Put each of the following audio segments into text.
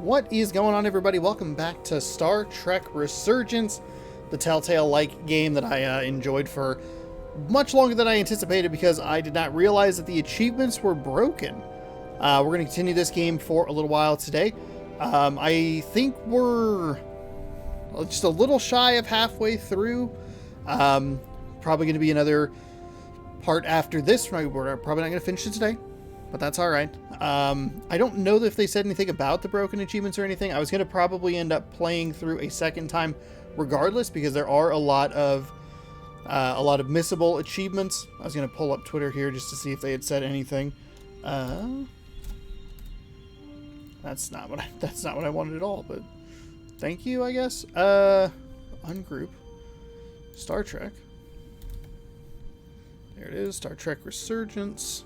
What is going on, everybody? Welcome back to Star Trek Resurgence, the Telltale-like game that I enjoyed for much longer than I anticipated because I did not realize that the achievements were broken. We're going to continue this game for a little while today. I think we're just a little shy of halfway through. Probably going to be another part after this. We're probably not going to finish it today, but that's all right. I don't know if they said anything about the broken achievements or anything. I was going to probably end up playing through a second time regardless, because there are a lot of missable achievements. I was going to pull up Twitter here just to see if they had said anything. That's not what I wanted at all, but thank you, I guess. Ungroup. Star Trek. There it is, Star Trek Resurgence.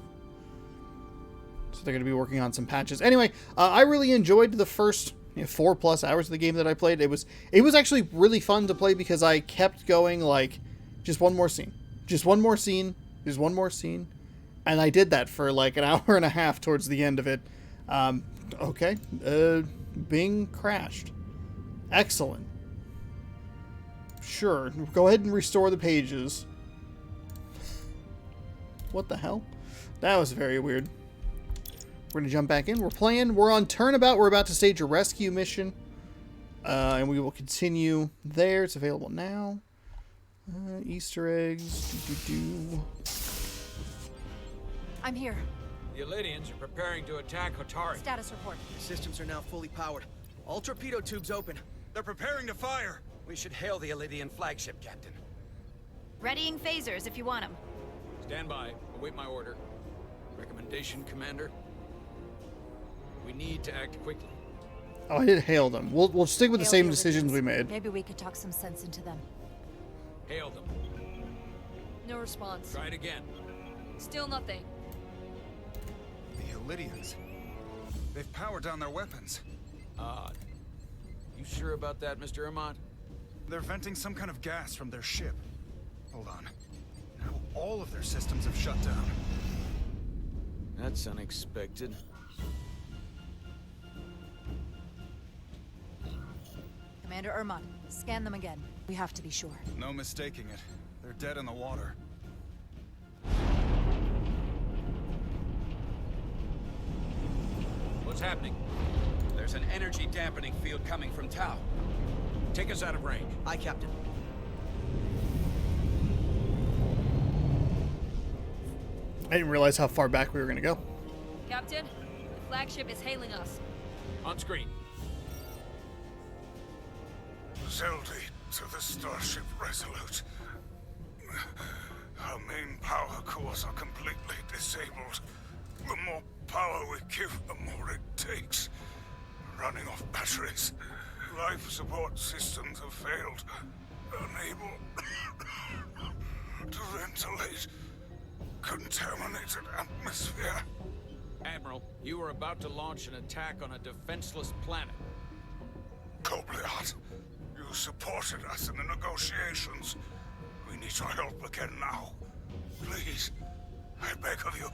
So they're going to be working on some patches. Anyway, I really enjoyed the first 4+ hours of the game that I played. It was actually really fun to play because I kept going like, just one more scene. Just one more scene. Just one more scene. And I did that for like an hour and a half towards the end of it. Okay. Bing crashed. Excellent. Sure. Go ahead and restore the pages. What the hell? That was very weird. We're going to jump back in. We're on Turnabout. We're about to stage a rescue mission. And we will continue there. It's available now. Easter eggs. I'm here. The Elydians are preparing to attack Hotari. Status report. The systems are now fully powered. All torpedo tubes open. They're preparing to fire. We should hail the Elydian flagship, Captain. Readying phasers if you want them. Stand by. Await my order. Recommendation, Commander. We need to act quickly. Oh, I did hail them. We'll stick with the same decisions we made. Maybe we could talk some sense into them. Hail them. No response. Try it again. Still nothing. The Elydians. They've powered down their weapons. Odd. You sure about that, Mr. Armand? They're venting some kind of gas from their ship. Hold on. Now all of their systems have shut down. That's unexpected. Commander Ermont, scan them again. We have to be sure. No mistaking it. They're dead in the water. What's happening? There's an energy dampening field coming from Tau. Take us out of range. Aye, Captain. I didn't realize how far back we were going to go. Captain, the flagship is hailing us. On screen. Zeldy to the Starship Resolute. Our main power cores are completely disabled. The more power we give, the more it takes. Running off batteries. Life support systems have failed. Unable to ventilate. Contaminated atmosphere. Admiral, you are about to launch an attack on a defenseless planet. Cobliot, you supported us in the negotiations. We need your help again now. Please, I beg of you.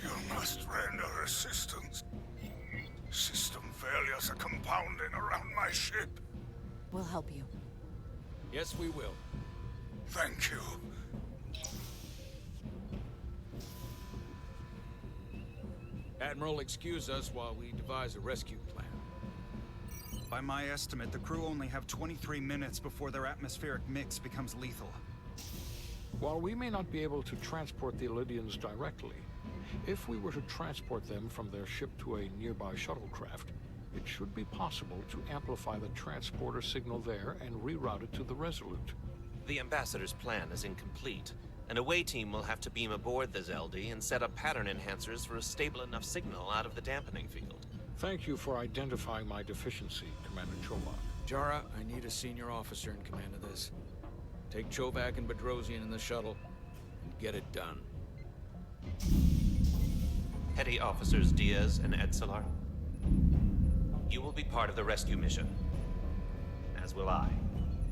You must render assistance. System failures are compounding around my ship. We'll help you. Yes, we will. Thank you. Admiral, excuse us while we devise a rescue plan. By my estimate, the crew only have 23 minutes before their atmospheric mix becomes lethal. While we may not be able to transport the Elydians directly, if we were to transport them from their ship to a nearby shuttlecraft, it should be possible to amplify the transporter signal there and reroute it to the Resolute. The Ambassador's plan is incomplete. An away team will have to beam aboard the Zeldy and set up pattern enhancers for a stable enough signal out of the dampening field. Thank you for identifying my deficiency, Commander Chovak. Jara, I need a senior officer in command of this. Take Chovak and Bedrosian in the shuttle and get it done. Petty Officers Diaz and Edselar, you will be part of the rescue mission. As will I.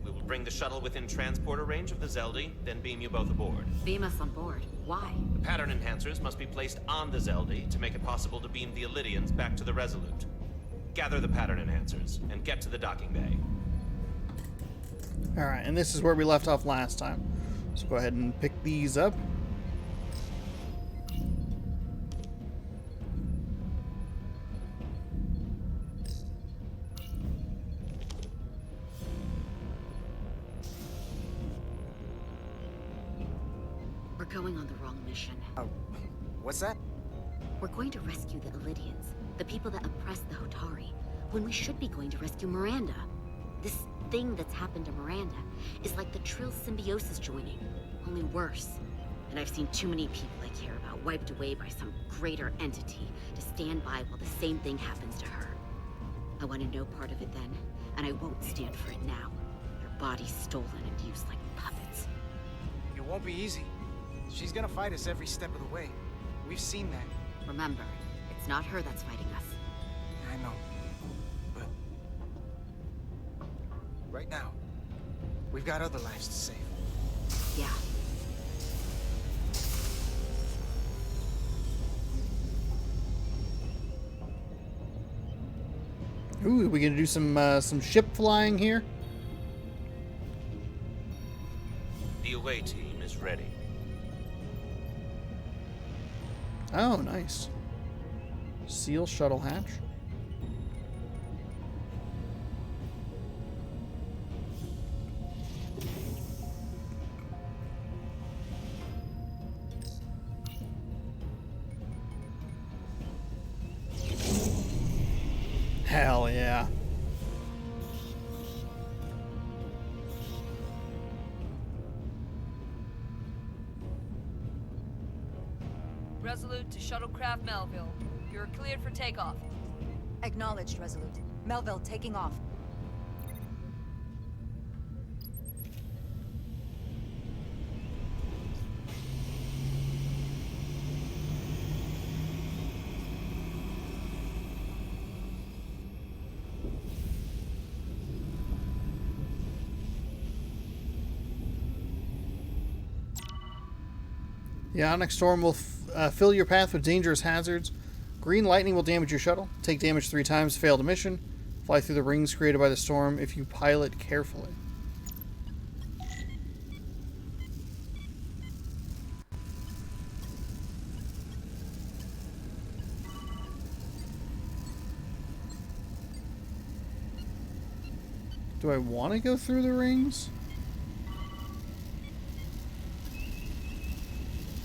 We will bring the shuttle within transporter range of the Zeldi, then beam you both aboard. Beam us on board. Why? The pattern enhancers must be placed on the Zeldi to make it possible to beam the Illydians back to the Resolute. Gather the pattern enhancers and get to the docking bay. Alright, and this is where we left off last time. So go ahead and pick these up. We're going on the wrong mission. What's that? We're going to rescue the Illydians, the people that oppress the Hotari, when we should be going to rescue Miranda. This thing that's happened to Miranda is like the Trill symbiosis joining, only worse. And I've seen too many people I care about wiped away by some greater entity to stand by while the same thing happens to her. I want to know part of it then, and I won't stand for it now. Their bodies stolen and used like puppets. It won't be easy. She's gonna fight us every step of the way. We've seen that. Remember, it's not her that's fighting us. I know. But right now, we've got other lives to save. Yeah. Ooh, we gonna do some ship flying here? The away team is ready. Oh, nice. Seal shuttle hatch. Hell yeah. Resolute to Shuttlecraft Melville. You're cleared for takeoff. Acknowledged, Resolute. Melville taking off. The Onyx Storm will fill your path with dangerous hazards. Green lightning will damage your shuttle. Take damage 3 times, failed a mission. Fly through the rings created by the storm if you pilot carefully. Do I want to go through the rings?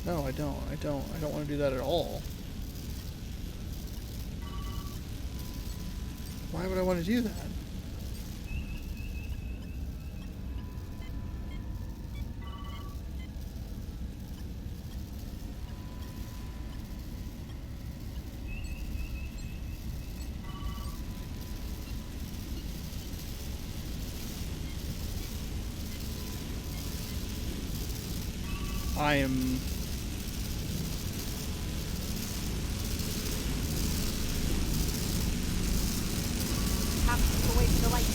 No, I don't. I don't want to do that at all. Why would I want to do that? I am... Away from the light.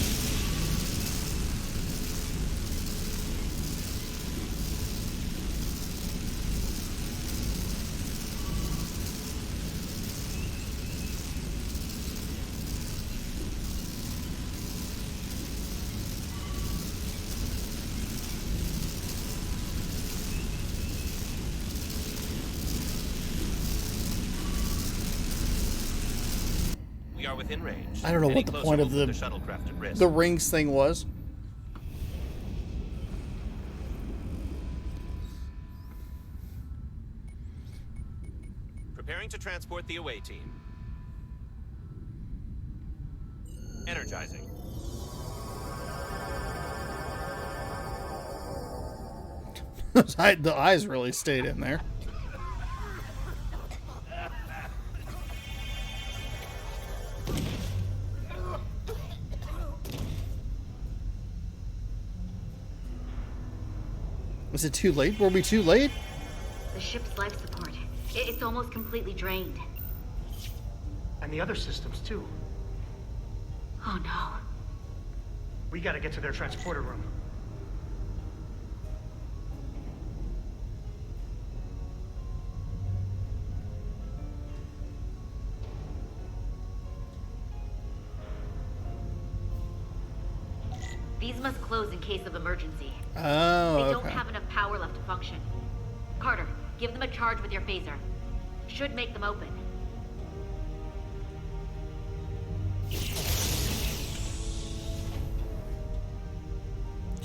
We are within range. I don't know Any what the closer point will of put the shuttlecraft at risk. the rings thing was. Preparing to transport the away team. Energizing. The eyes really stayed in there. Was it too late? Were we too late? The ship's life support. It's almost completely drained. And the other systems, too. Oh no. We gotta get to their transporter room. These must close in case of emergency. Oh, They don't okay. have enough power left to function. Carter, give them a charge with your phaser. Should make them open.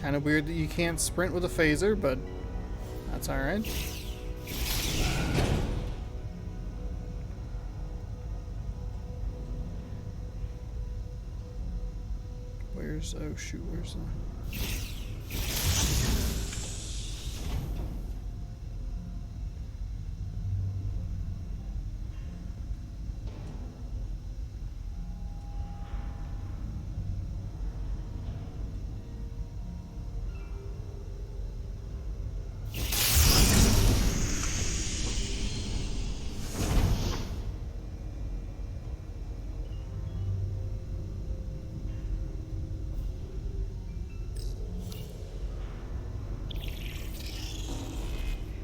Kind of weird that you can't sprint with a phaser, but that's alright. Where's... oh shoot, where's the...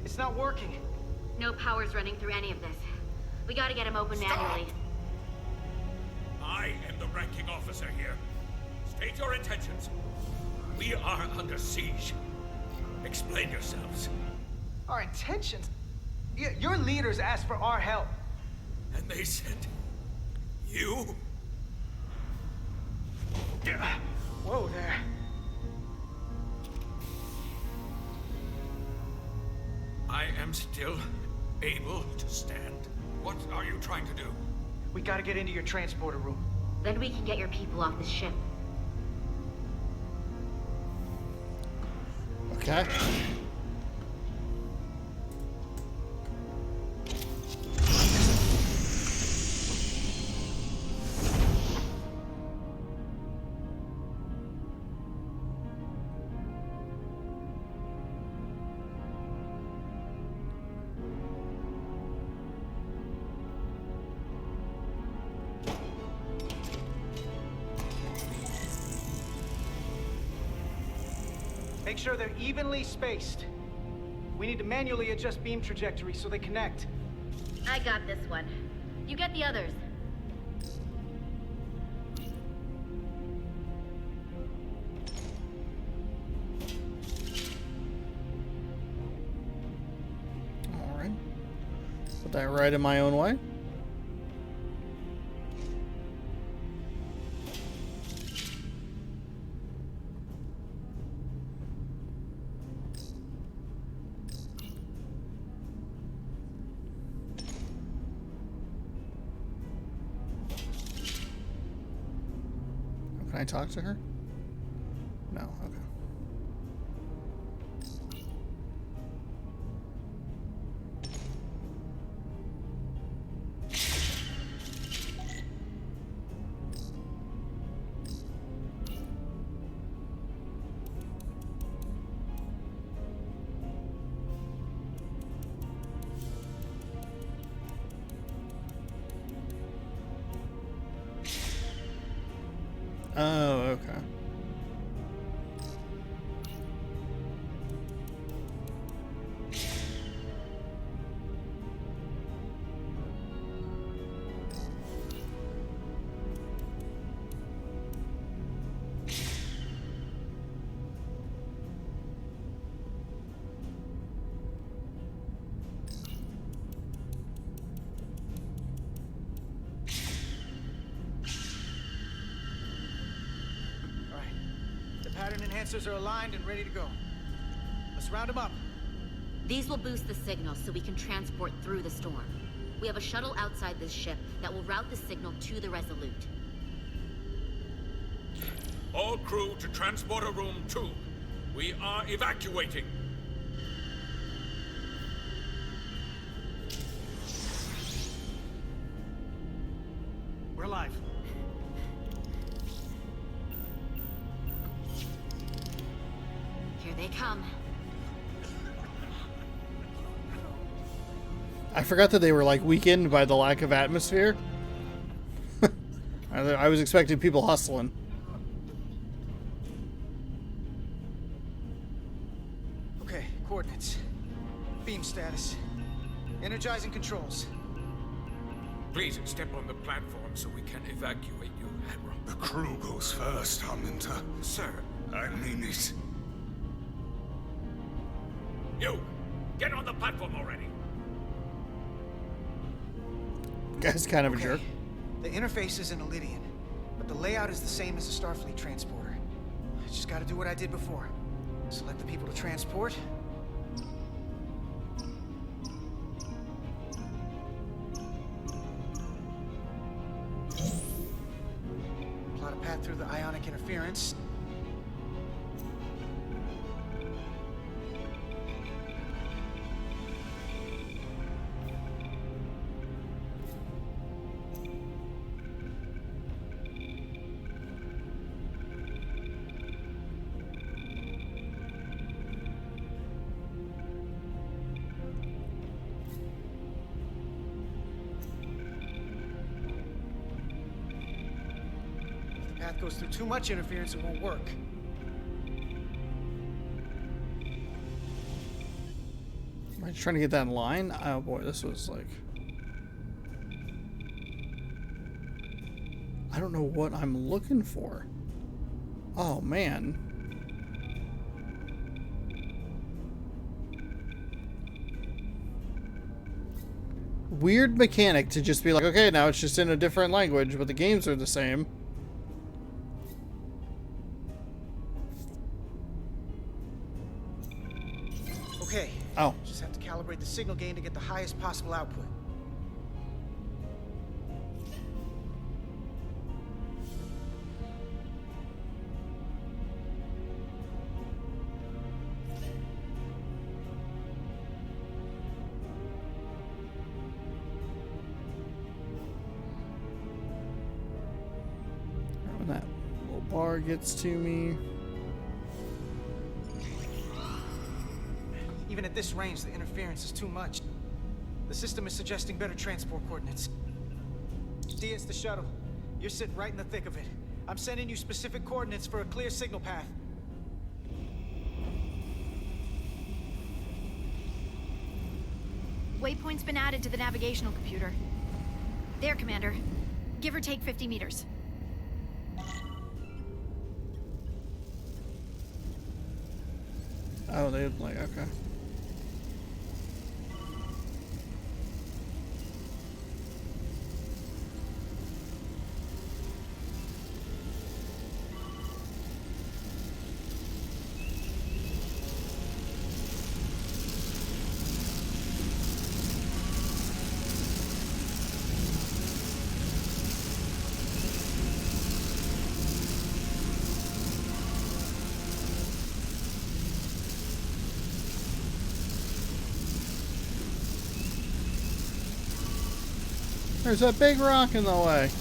It's not working. No power's running through any of this. We gotta get him open manually. I am the ranking officer here. State your intentions. We are under siege. Explain yourselves. Our intentions? Your leaders asked for our help. And they sent you? Whoa there. I am still able to stand. What are you trying to do? We gotta get into your transporter room. Then we can get your people off this ship. Okay. Make sure they're evenly spaced. We need to manually adjust beam trajectory so they connect. I got this one. You get the others. Alright. Put that right in my own way. Can I talk to her? No, okay. Oh, okay. Pattern enhancers are aligned and ready to go. Let's round them up. These will boost the signal so we can transport through the storm. We have a shuttle outside this ship that will route the signal to the Resolute. All crew to transporter room 2. We are evacuating. We're live. Here they come. I forgot that they were like weakened by the lack of atmosphere. I was expecting people hustling. Okay, coordinates. Beam status. Energizing controls. Please step on the platform so we can evacuate you, Admiral. The crew goes first, Hunter. Sir, I mean it. You! Get on the platform already! Guy's kind of a jerk. The interface is an Elydian, but the layout is the same as a Starfleet transporter. I just gotta do what I did before. Select the people to transport. Plot a path through the ionic interference. Path goes through too much interference, it won't work. Am I trying to get that in line? Oh boy, this was like... I don't know what I'm looking for. Oh man. Weird mechanic to just be like, okay, now it's just in a different language, but the games are the same. Okay. Oh. Just have to calibrate the signal gain to get the highest possible output. When that little bar gets to me. Even at this range, the interference is too much. The system is suggesting better transport coordinates. See, it's the shuttle. You're sitting right in the thick of it. I'm sending you specific coordinates for a clear signal path. Waypoint's been added to the navigational computer. There, Commander. Give or take 50 meters. Oh, they like, okay. There's a big rock in the way.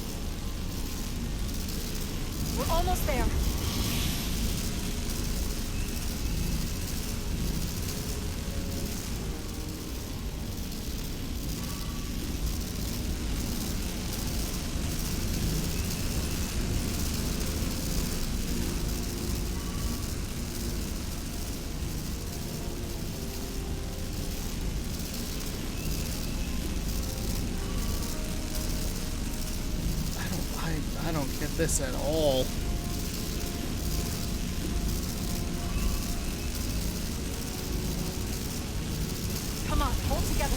We're almost there. I don't get this at all. Come on, hold together.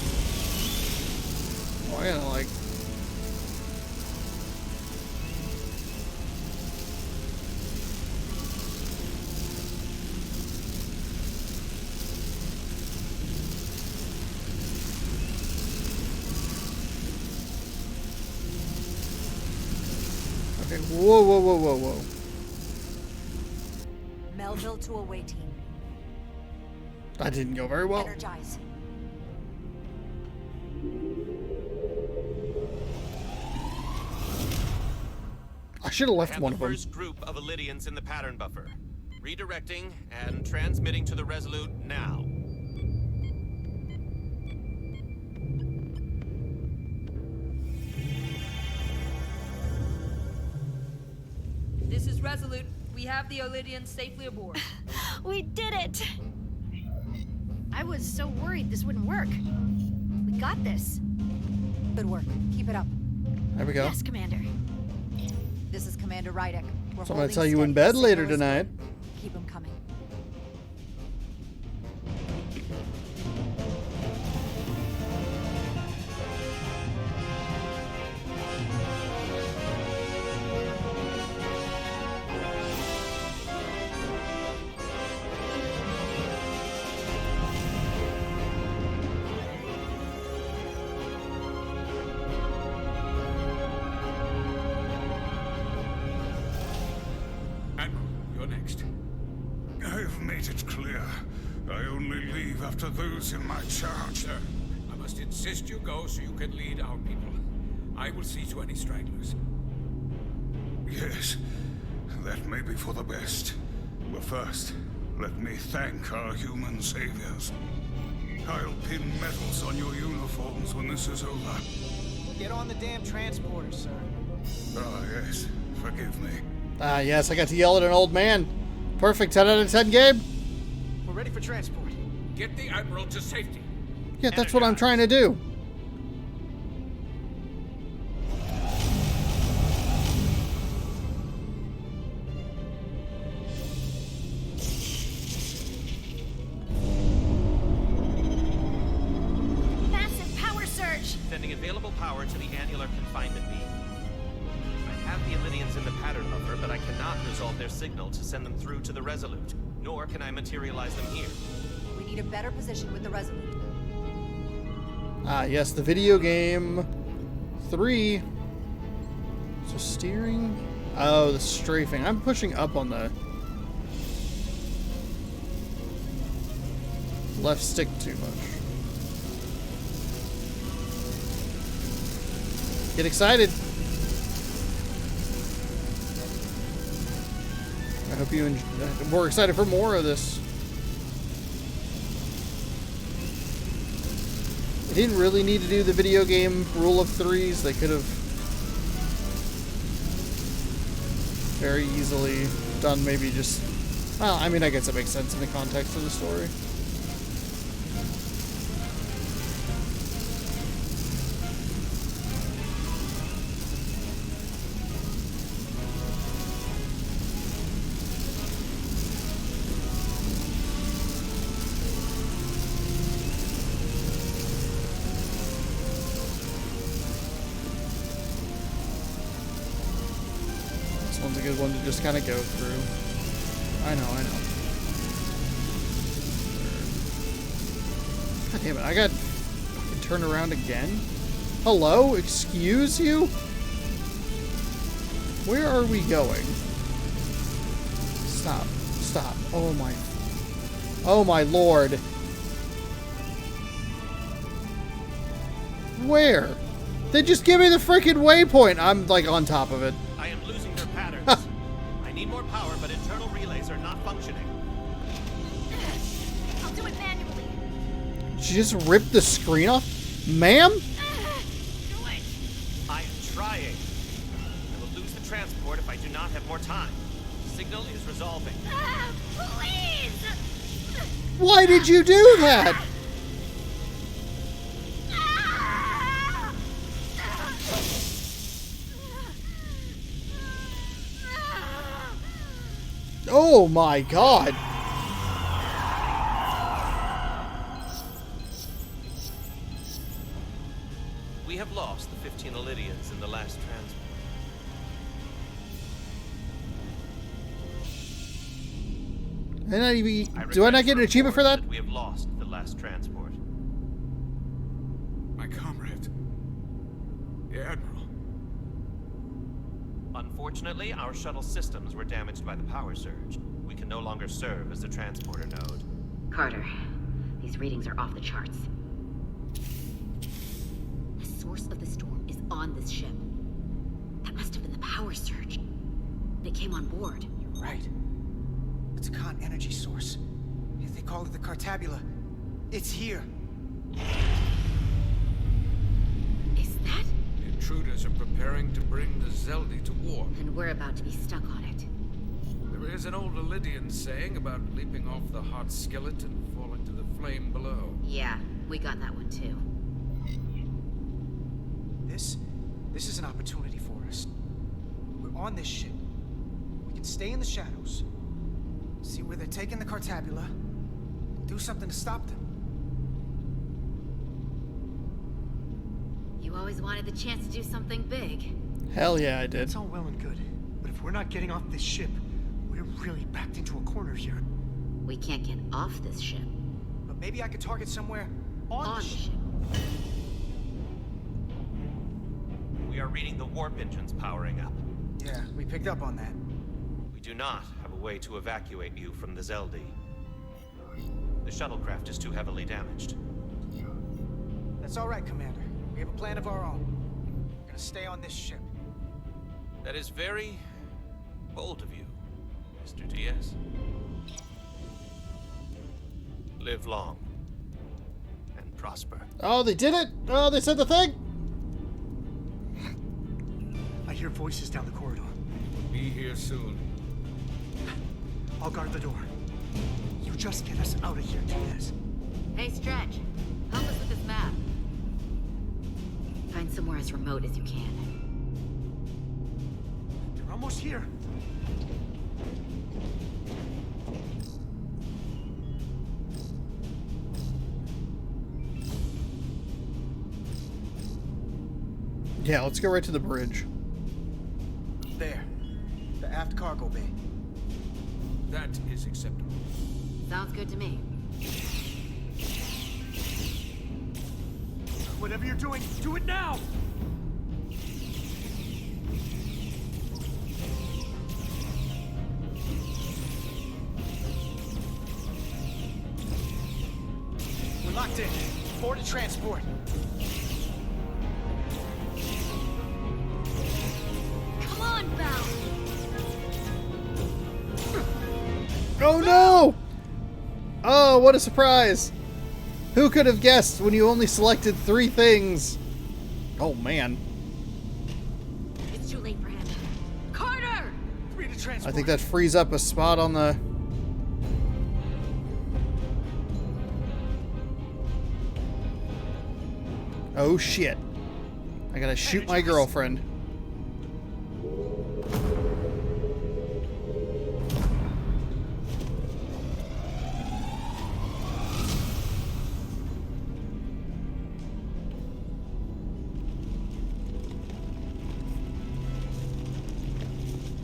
Oh, I gotta like... Okay, whoa, whoa, whoa, whoa, whoa. Melville to away team. That didn't go very well. Energize. I should have left I have one the of them. first group of Elydians in the pattern buffer. Redirecting and transmitting to the Resolute now. This is Resolute. We have the Elydians safely aboard. We did it! I was so worried this wouldn't work. We got this. Good work. Keep it up. There we go. Yes, Commander. This is Commander Rydick. We're So I'm gonna holding tell you in steady. bed The later signal is tonight. good. Keep next? I've made it clear. I only leave after those in my charge. Sir, I must insist you go so you can lead our people. I will see to any stragglers. Yes, that may be for the best. But first, let me thank our human saviors. I'll pin medals on your uniforms when this is over. Get on the damn transporter, sir. Ah, yes. Forgive me. Ah, yes, I got to yell at an old man. Perfect 10 out of 10, Gabe. We're ready for transport. Get the Admiral to safety. Yeah, that's what I'm trying to do. Massive power surge! Sending available power to the annular confinement beam. I have the Illyrians in the pattern buffer, but I cannot resolve their signal to send them through to the Resolute. Nor can I materialize them here. We need a better position with the Resolute. Ah, yes, the video game 3. So steering. Oh, the strafing. I'm pushing up on the left stick too much. Get excited. I hope you we're excited for more of this. They didn't really need to do the video game rule of threes. They could have very easily done maybe just... Well, I mean, I guess it makes sense in the context of the story. One's a good one to just kind of go through. I know. God damn it, I got to turn around again? Hello? Excuse you? Where are we going? Stop. Oh my lord. Where? They just give me the freaking waypoint. I'm like on top of it. I am losing their patterns. I need more power, but internal relays are not functioning. I'll do it manually. She just ripped the screen off? Ma'am? I am trying. I will lose the transport if I do not have more time. The signal is resolving. Please! Why did you do that? Oh my god. We have lost the 15 Illyrians in the last transport. And do I not get an achievement for that? We have lost the last transport. My comrade. The Admiral. Unfortunately, our shuttle systems were damaged by the power surge. We can no longer serve as a transporter node. Carter, these readings are off the charts. The source of the storm is on this ship. That must have been the power surge. It came on board. You're right. It's a con energy source. If they call it the Cartabula, it's here. Is that? The intruders are preparing to bring the Zeldi to war. And we're about to be stuck on it. There is an old Illyrian saying about leaping off the hot skillet and falling to the flame below. Yeah, we got that one too. This is an opportunity for us. We're on this ship. We can stay in the shadows, see where they're taking the Cartabula, do something to stop them. You always wanted the chance to do something big. Hell yeah, I did. It's all well and good, but if we're not getting off this ship, we're really backed into a corner here. We can't get off this ship. But maybe I could target somewhere on the ship. We are reading the warp engines powering up. Yeah, we picked up on that. We do not have a way to evacuate you from the Zeldi. The shuttlecraft is too heavily damaged. That's all right, Commander. We have a plan of our own. We're gonna stay on this ship. That is very bold of you, Mr. Diaz. Live long and prosper. Oh, they did it! Oh, they said the thing! I hear voices down the corridor. Be here soon. I'll guard the door. You just get us out of here, Diaz. Hey, Stretch. Help us with this map. Find somewhere as remote as you can. They're almost here. Yeah, let's go right to the bridge. There. The aft cargo bay. That is acceptable. Sounds good to me. Whatever you're doing, do it now! We're locked in. Board to transport. Come on, Val. Oh no! Oh, what a surprise! Who could have guessed when you only selected 3 things? Oh man. It's too late for him. Carter! Free to transport. I think that frees up a spot on the... Oh shit. I gotta shoot my girlfriend.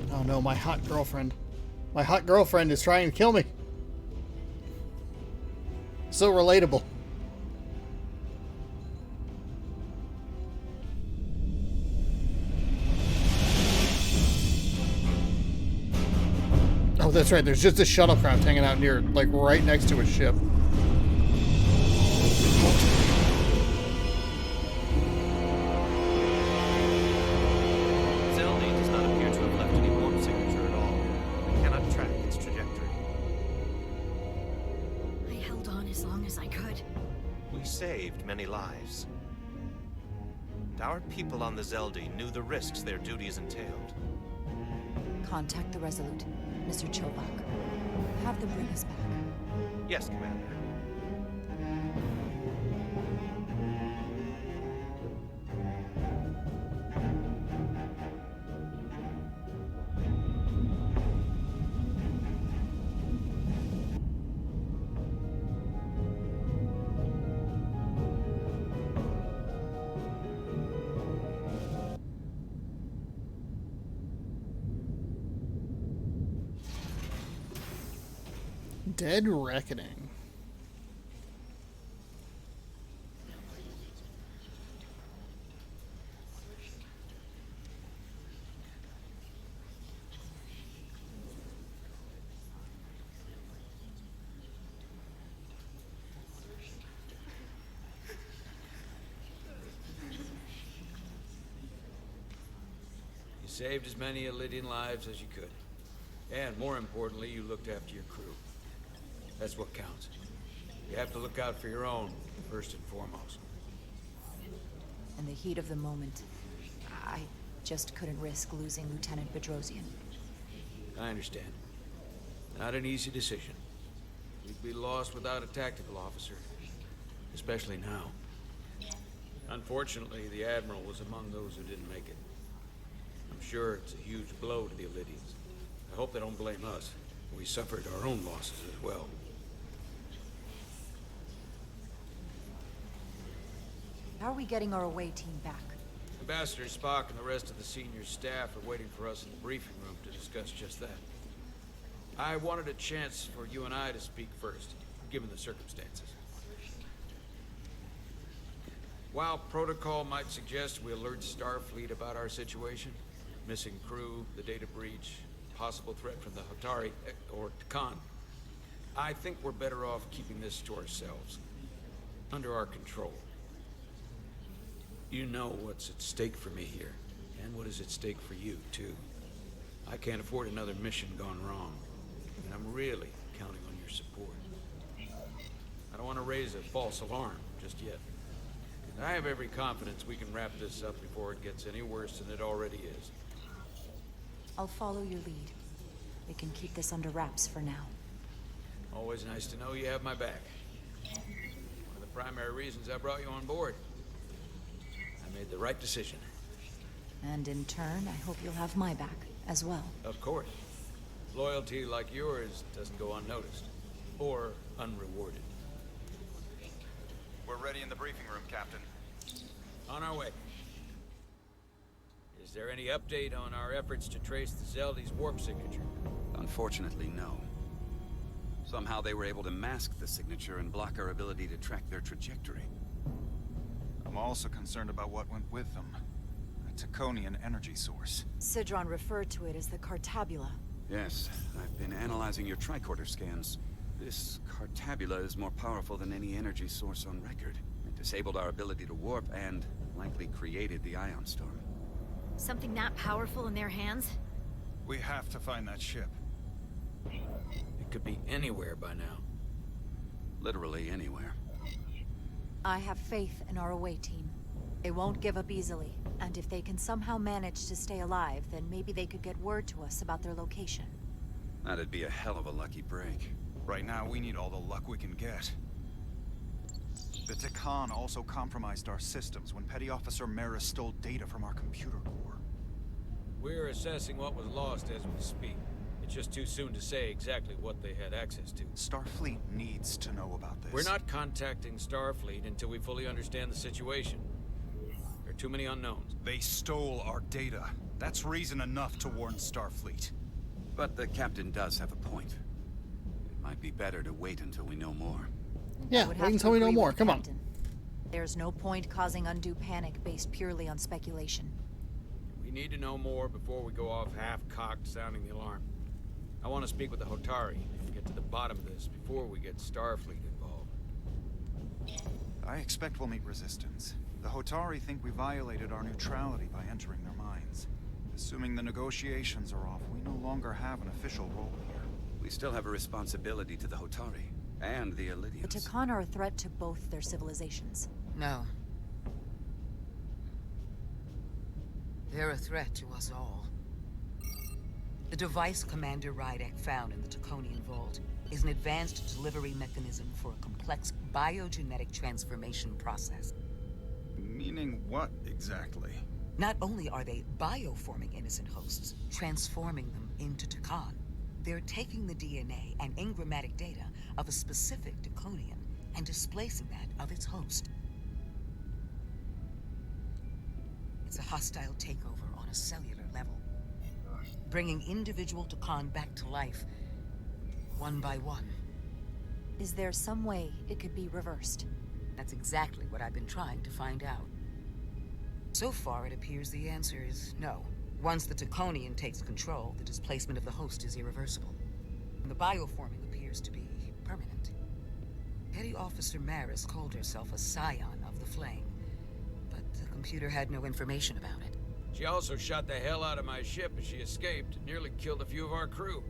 Oh no, my hot girlfriend. My hot girlfriend is trying to kill me. So relatable. Oh, that's right. There's just a shuttlecraft hanging out near, like, right next to a ship. Zeldi does not appear to have left any warp signature at all. We cannot track its trajectory. I held on as long as I could. We saved many lives. And our people on the Zeldi knew the risks their duties entailed. Contact the Resolute, Mr. Chobak. Have them bring us back. Yes, Commander. Dead Reckoning. You saved as many Elydian lives as you could. And more importantly, you looked after your crew. That's what counts. You have to look out for your own, first and foremost. In the heat of the moment, I just couldn't risk losing Lieutenant Bedrosian. I understand. Not an easy decision. We'd be lost without a tactical officer. Especially now. Unfortunately, the Admiral was among those who didn't make it. I'm sure it's a huge blow to the Elydians. I hope they don't blame us. We suffered our own losses as well. How are we getting our away team back? Ambassador Spock and the rest of the senior staff are waiting for us in the briefing room to discuss just that. I wanted a chance for you and I to speak first, given the circumstances. While protocol might suggest we alert Starfleet about our situation, missing crew, the data breach, possible threat from the Hotari, or Khan. I think we're better off keeping this to ourselves, under our control. You know what's at stake for me here, and what is at stake for you, too. I can't afford another mission gone wrong, and I'm really counting on your support. I don't want to raise a false alarm just yet. I have every confidence we can wrap this up before it gets any worse than it already is. I'll follow your lead. We can keep this under wraps for now. Always nice to know you have my back. One of the primary reasons I brought you on board. I made the right decision. And in turn, I hope you'll have my back as well. Of course. Loyalty like yours doesn't go unnoticed. Or unrewarded. We're ready in the briefing room, Captain. On our way. Is there any update on our efforts to trace the Zeldy's warp signature? Unfortunately, no. Somehow they were able to mask the signature and block our ability to track their trajectory. I'm also concerned about what went with them. A Taconian energy source. Sidron referred to it as the Cartabula. Yes, I've been analyzing your tricorder scans. This Cartabula is more powerful than any energy source on record. It disabled our ability to warp and likely created the ion storm. Something that powerful in their hands? We have to find that ship. It could be anywhere by now. Literally anywhere. I have faith in our away team. They won't give up easily, and if they can somehow manage to stay alive, then maybe they could get word to us about their location. That'd be a hell of a lucky break. Right now, we need all the luck we can get. The Takan also compromised our systems when Petty Officer Maris stole data from our computer core. We're assessing what was lost as we speak. It's just too soon to say exactly what they had access to. Starfleet needs to know about this. We're not contacting Starfleet until we fully understand the situation. There are too many unknowns. They stole our data. That's reason enough to warn Starfleet. But the captain does have a point. It might be better to wait until we know more. Yeah, wait until we know more. Come on. There's no point causing undue panic based purely on speculation. We need to know more before we go off half-cocked sounding the alarm. I want to speak with the Hotari and get to the bottom of this before we get Starfleet involved. I expect we'll meet resistance. The Hotari think we violated our neutrality by entering their minds. Assuming the negotiations are off, we no longer have an official role here. We still have a responsibility to the Hotari and the Elydians. The Takan are a threat to both their civilizations. No. They're a threat to us all. The device Commander Rydek found in the Taconian Vault is an advanced delivery mechanism for a complex biogenetic transformation process. Meaning what, exactly? Not only are they bioforming innocent hosts, transforming them into Takan, they're taking the DNA and engrammatic data of a specific Taconian and displacing that of its host. It's a hostile takeover on a cellular level, bringing individual Takan back to life, one by one. Is there some way it could be reversed? That's exactly what I've been trying to find out. So far, it appears the answer is no. Once the Taconian takes control, the displacement of the host is irreversible. And the bioforming appears to be permanent. Petty Officer Maris called herself a scion of the Flame, but the computer had no information about it. She also shot the hell out of my ship as she escaped and nearly killed a few of our crew.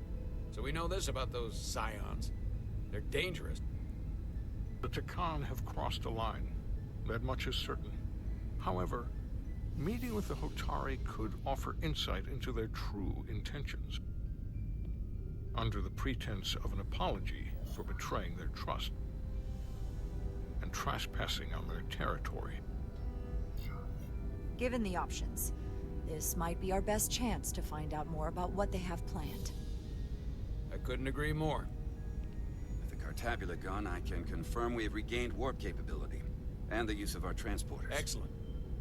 So we know this about those scions. They're dangerous. The Takan have crossed a line. That much is certain. However, meeting with the Hotari could offer insight into their true intentions, under the pretense of an apology for betraying their trust and trespassing on their territory. Given the options, this might be our best chance to find out more about what they have planned. I couldn't agree more. With the Cartabula gone, I can confirm we have regained warp capability and the use of our transporters. Excellent.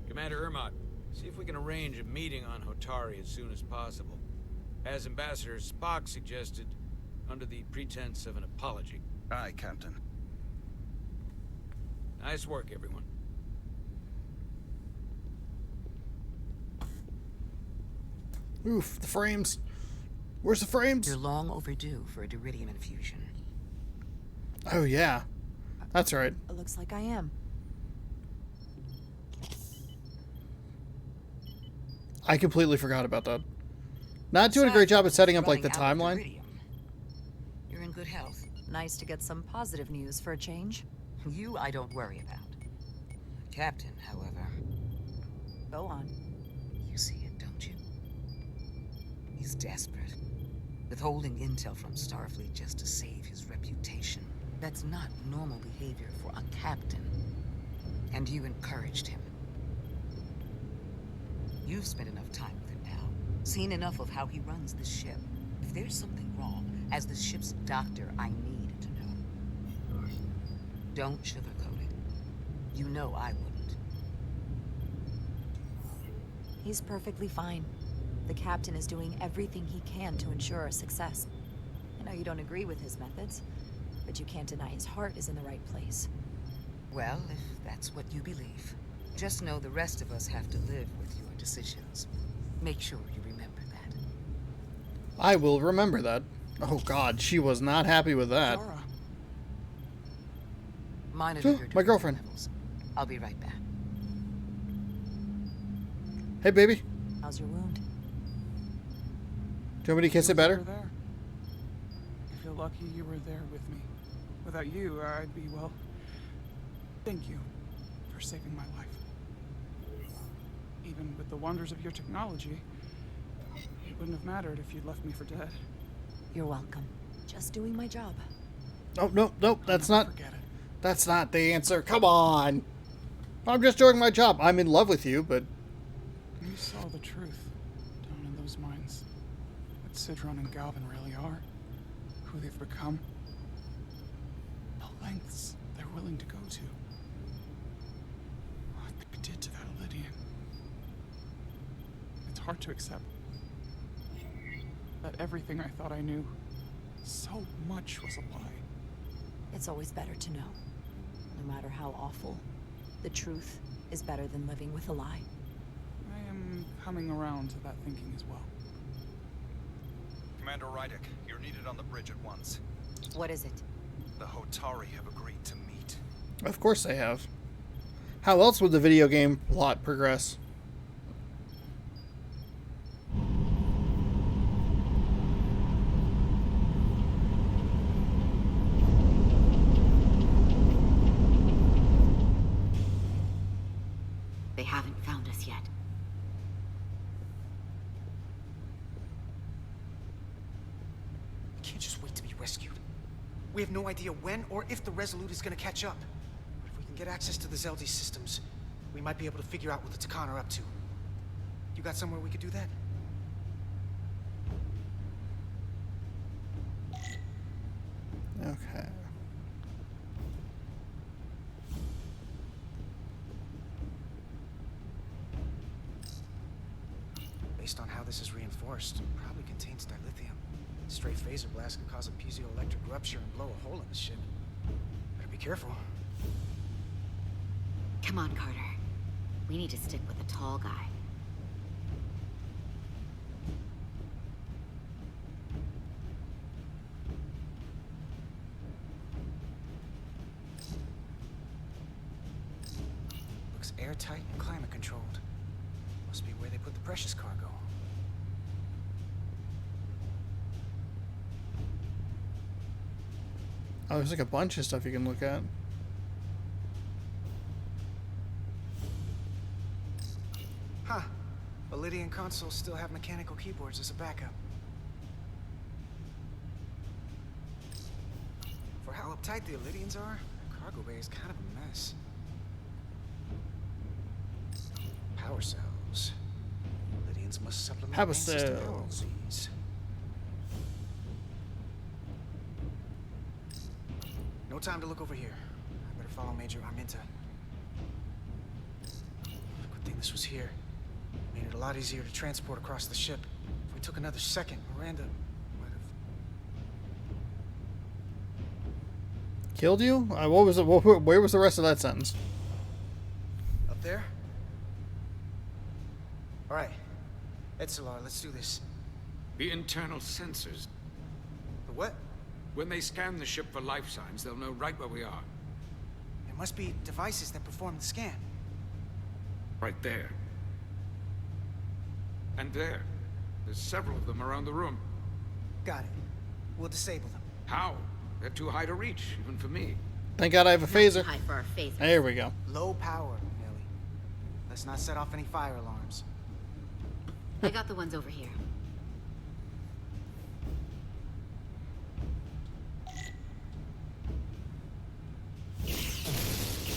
Commander Ermot, see if we can arrange a meeting on Hotari as soon as possible. As Ambassador Spock suggested, under the pretense of an apology. Aye, Captain. Nice work, everyone. Oof, the frames. Where's the frames? You're long overdue for a deridium infusion. Oh, yeah. That's right. It looks like I am. I completely forgot about that. Not doing a great job at setting up, like, the Running out of timeline. deridium. You're in good health. Nice to get some positive news for a change. You, I don't worry about. Captain, however. Go on. You see it, don't you? He's desperate. Withholding intel from Starfleet just to save his reputation. That's not normal behavior for a captain. And you encouraged him. You've spent enough time with him now. Seen enough of how he runs the ship. If there's something wrong, as the ship's doctor, I need to know. Don't sugarcoat it. You know I wouldn't. He's perfectly fine. The captain is doing everything he can to ensure our success. I know you don't agree with his methods, but you can't deny his heart is in the right place. Well, if that's what you believe, just know the rest of us have to live with your decisions. Make sure you remember that. I will remember that. Oh, God, she was not happy with that. Monitor your My girlfriend. levels. I'll be right back. Hey, baby. How's your wound? Do you want me to kiss it better? There. I feel lucky you were there with me. Without you, I'd be, well... Thank you for saving my life. Even with the wonders of your technology, it wouldn't have mattered if you'd left me for dead. You're welcome. Just doing my job. Oh, no, no, that's not... Forget it. That's not the answer. Come on. I'm just doing my job. I'm in love with you, but... You saw the truth down in those mines. What Sidron and Galvin really are. Who they've become. The lengths they're willing to go to. What they did to that Lydian. It's hard to accept. That everything I thought I knew, so much was a lie. It's always better to know. No matter how awful, the truth is better than living with a lie. I am coming around to that thinking as well. Commander Rydick, you're needed on the bridge at once. What is it? The Hotari have agreed to meet. Of course they have. How else would the video game plot progress? They haven't found us yet. We can't just wait to be rescued. We have no idea when or if the Resolute is gonna catch up. But if we can get access to the Zeldi systems, we might be able to figure out what the Takan are up to. You got somewhere we could do that? Okay. Based on how this is reinforced, it probably contains dilithium. Stray phaser blast could cause a piezoelectric rupture and blow a hole in the ship. Better be careful. Come on, Carter. We need to stick with the tall guy. Looks airtight and climate controlled. Must be where they put the precious cargo. Oh, there's like a bunch of stuff you can look at. Huh. The Lydian consoles still have mechanical keyboards as a backup. For how uptight the Lydians are, the cargo bay is kind of a mess. Power cells. Lydians must supplement Power main system power cells. with these. No time to look over here. I better follow Major Arminta. Good thing this was here. Made it a lot easier to transport across the ship. If we took another second, Miranda might have... Killed you? What was it? Where was the rest of that sentence? Up there? All right. Etzelar, let's do this. The internal sensors. The what? When they scan the ship for life signs, they'll know right where we are. There must be devices that perform the scan. Right there. And there. There's several of them around the room. Got it. We'll disable them. How? They're too high to reach, even for me. Thank God I have a phaser. High for our phasers. There we go. Low power, Millie. Let's not set off any fire alarms. I got the ones over here.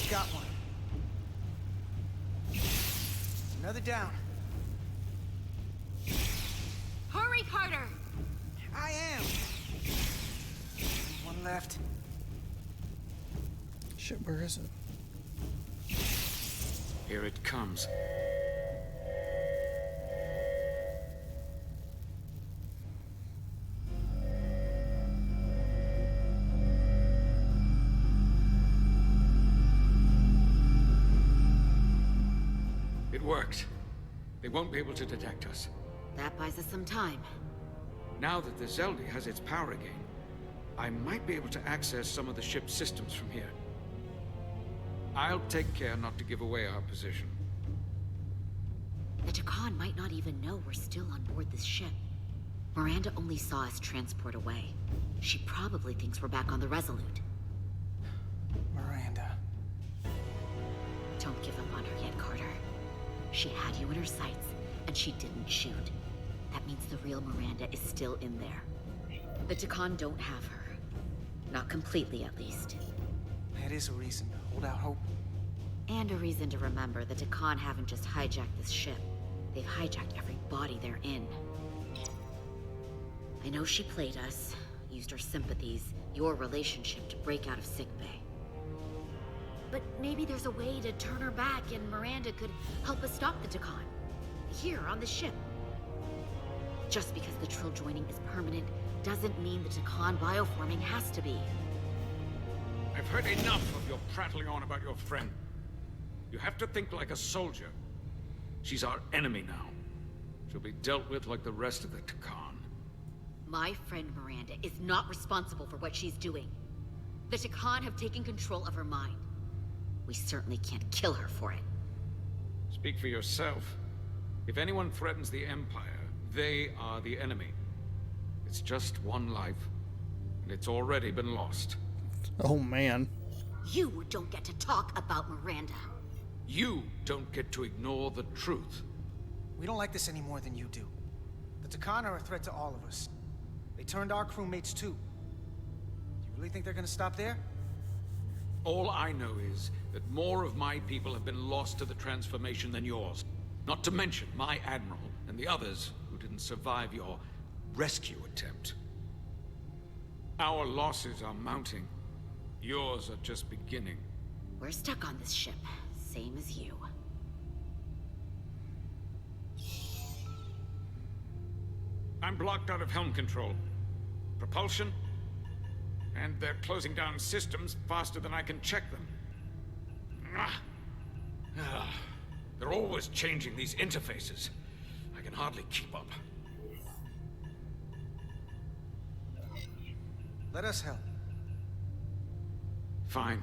Got one. Another down. Hurry, Carter! I am. One left. Shit, where is it? Here it comes. It worked. They won't be able to detect us. That buys us some time. Now that the Zelda has its power again, I might be able to access some of the ship's systems from here. I'll take care not to give away our position. The Takan might not even know we're still on board this ship. Miranda only saw us transport away. She probably thinks we're back on the Resolute. Miranda. Don't give up on her yet, Carter. She had you in her sights, and she didn't shoot. That means the real Miranda is still in there. The Takan don't have her. Not completely, at least. That is a reason to hold out hope. And a reason to remember the Takan haven't just hijacked this ship. They've hijacked every body they're in. I know she played us, used our sympathies, your relationship to break out of sickbay. But maybe there's a way to turn her back and Miranda could help us stop the Takan. Here, on the ship. Just because the Trill joining is permanent doesn't mean the Takan bioforming has to be. I've heard enough of your prattling on about your friend. You have to think like a soldier. She's our enemy now. She'll be dealt with like the rest of the Takan. My friend Miranda is not responsible for what she's doing. The Takan have taken control of her mind. We certainly can't kill her for it. Speak for yourself. If anyone threatens the Empire, they are the enemy. It's just one life, and it's already been lost. Oh, man. You don't get to talk about Miranda. You don't get to ignore the truth. We don't like this any more than you do. The Takan are a threat to all of us. They turned our crewmates too. Do you really think they're gonna stop there? All I know is that more of my people have been lost to the transformation than yours. Not to mention my admiral and the others who didn't survive your rescue attempt. Our losses are mounting. Yours are just beginning. We're stuck on this ship, same as you. I'm blocked out of helm control. Propulsion? And they're closing down systems faster than I can check them. They're always changing these interfaces. I can hardly keep up. Let us help. Fine.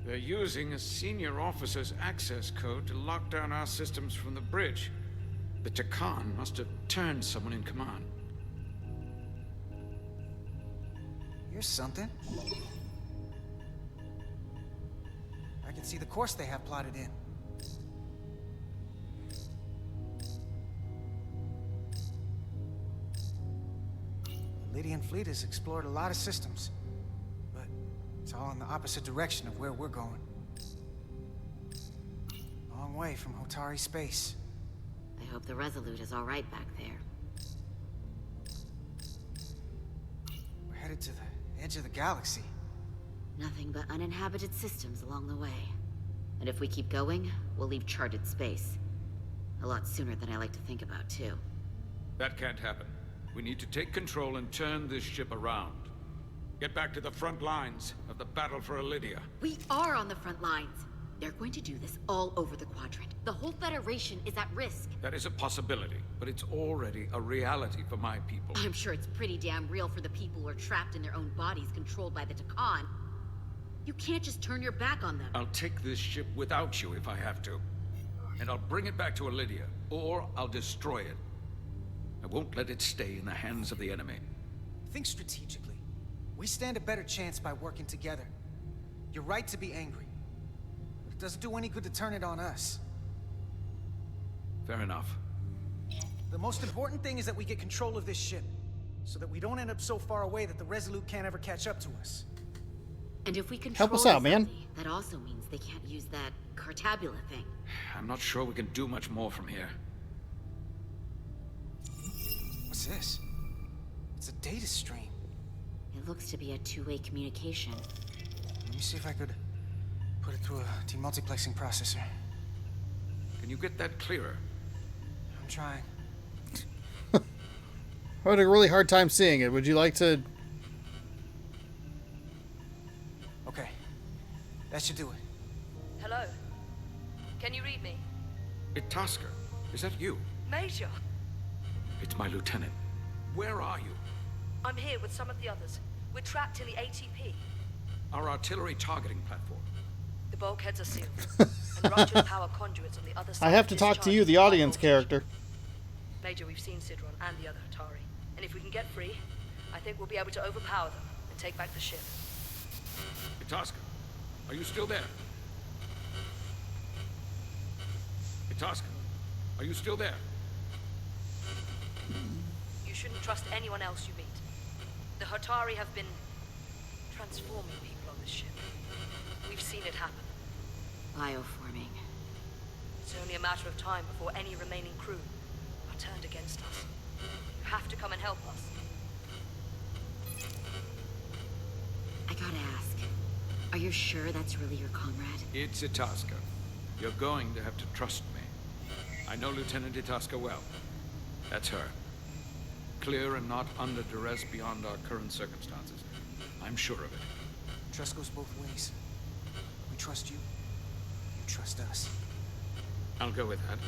They're using a senior officer's access code to lock down our systems from the bridge. The Takan must have turned someone in command. Here's something. I can see the course they have plotted in. The Lydian fleet has explored a lot of systems, but it's all in the opposite direction of where we're going. Long way from Hotari space. I hope the Resolute is all right back there. We're headed to the edge of the galaxy. Nothing but uninhabited systems along the way. And if we keep going, we'll leave charted space. A lot sooner than I like to think about, too. That can't happen. We need to take control and turn this ship around. Get back to the front lines of the battle for Elydia. We are on the front lines. They're going to do this all over the quadrant. The whole Federation is at risk. That is a possibility, but it's already a reality for my people. I'm sure it's pretty damn real for the people who are trapped in their own bodies controlled by the Takan. You can't just turn your back on them. I'll take this ship without you if I have to. And I'll bring it back to Elydia, or I'll destroy it. I won't let it stay in the hands of the enemy. Think strategically. We stand a better chance by working together. You're right to be angry. But it doesn't do any good to turn it on us. Fair enough. The most important thing is that we get control of this ship, so that we don't end up so far away that the Resolute can't ever catch up to us. And if we control Help us out, man. That also means they can't use that Cartabula thing. I'm not sure we can do much more from here. What's this? It's a data stream. It looks to be a two-way communication. Let me see if I could put it through a demultiplexing processor. Can you get that clearer? I'm trying. I had a really hard time seeing it. Would you like to... Okay. That should do it. Hello? Can you read me? Itasca, is that you? Major! It's my lieutenant. Where are you? I'm here with some of the others. We're trapped in the ATP. Our artillery targeting platform. The bulkheads are sealed. And Roger's power conduits on the other side. I have to talk to you, the audience character. Major, we've seen Sidron and the other Hatari. And if we can get free, I think we'll be able to overpower them and take back the ship. Itasca, are you still there? Itasca, are you still there? You shouldn't trust anyone else you meet. The Hatari have been transforming people on this ship. We've seen it happen. Bioforming. It's only a matter of time before any remaining crew are turned against us. You have to come and help us. I gotta ask, are you sure that's really your comrade? It's Itasca. You're going to have to trust me. I know Lieutenant Itasca well. That's her. Clear and not under duress beyond our current circumstances. I'm sure of it. Trust goes both ways. We trust you. You trust us. I'll go with that.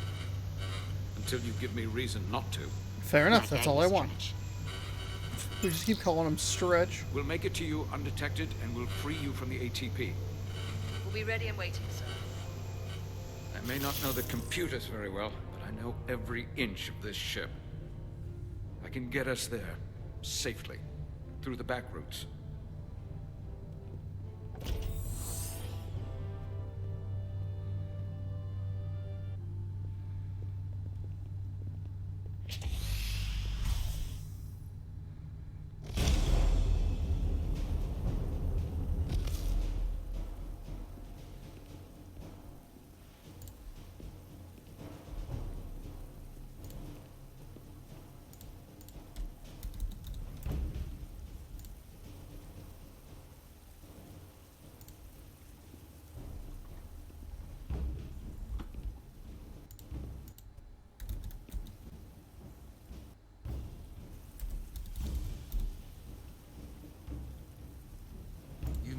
Until you give me reason not to. Fair enough, that's all I want. We just keep calling him Stretch. We'll make it to you undetected, and we'll free you from the ATP. We'll be ready and waiting, sir. I may not know the computers very well, but I know every inch of this ship. I can get us there, safely, through the back routes.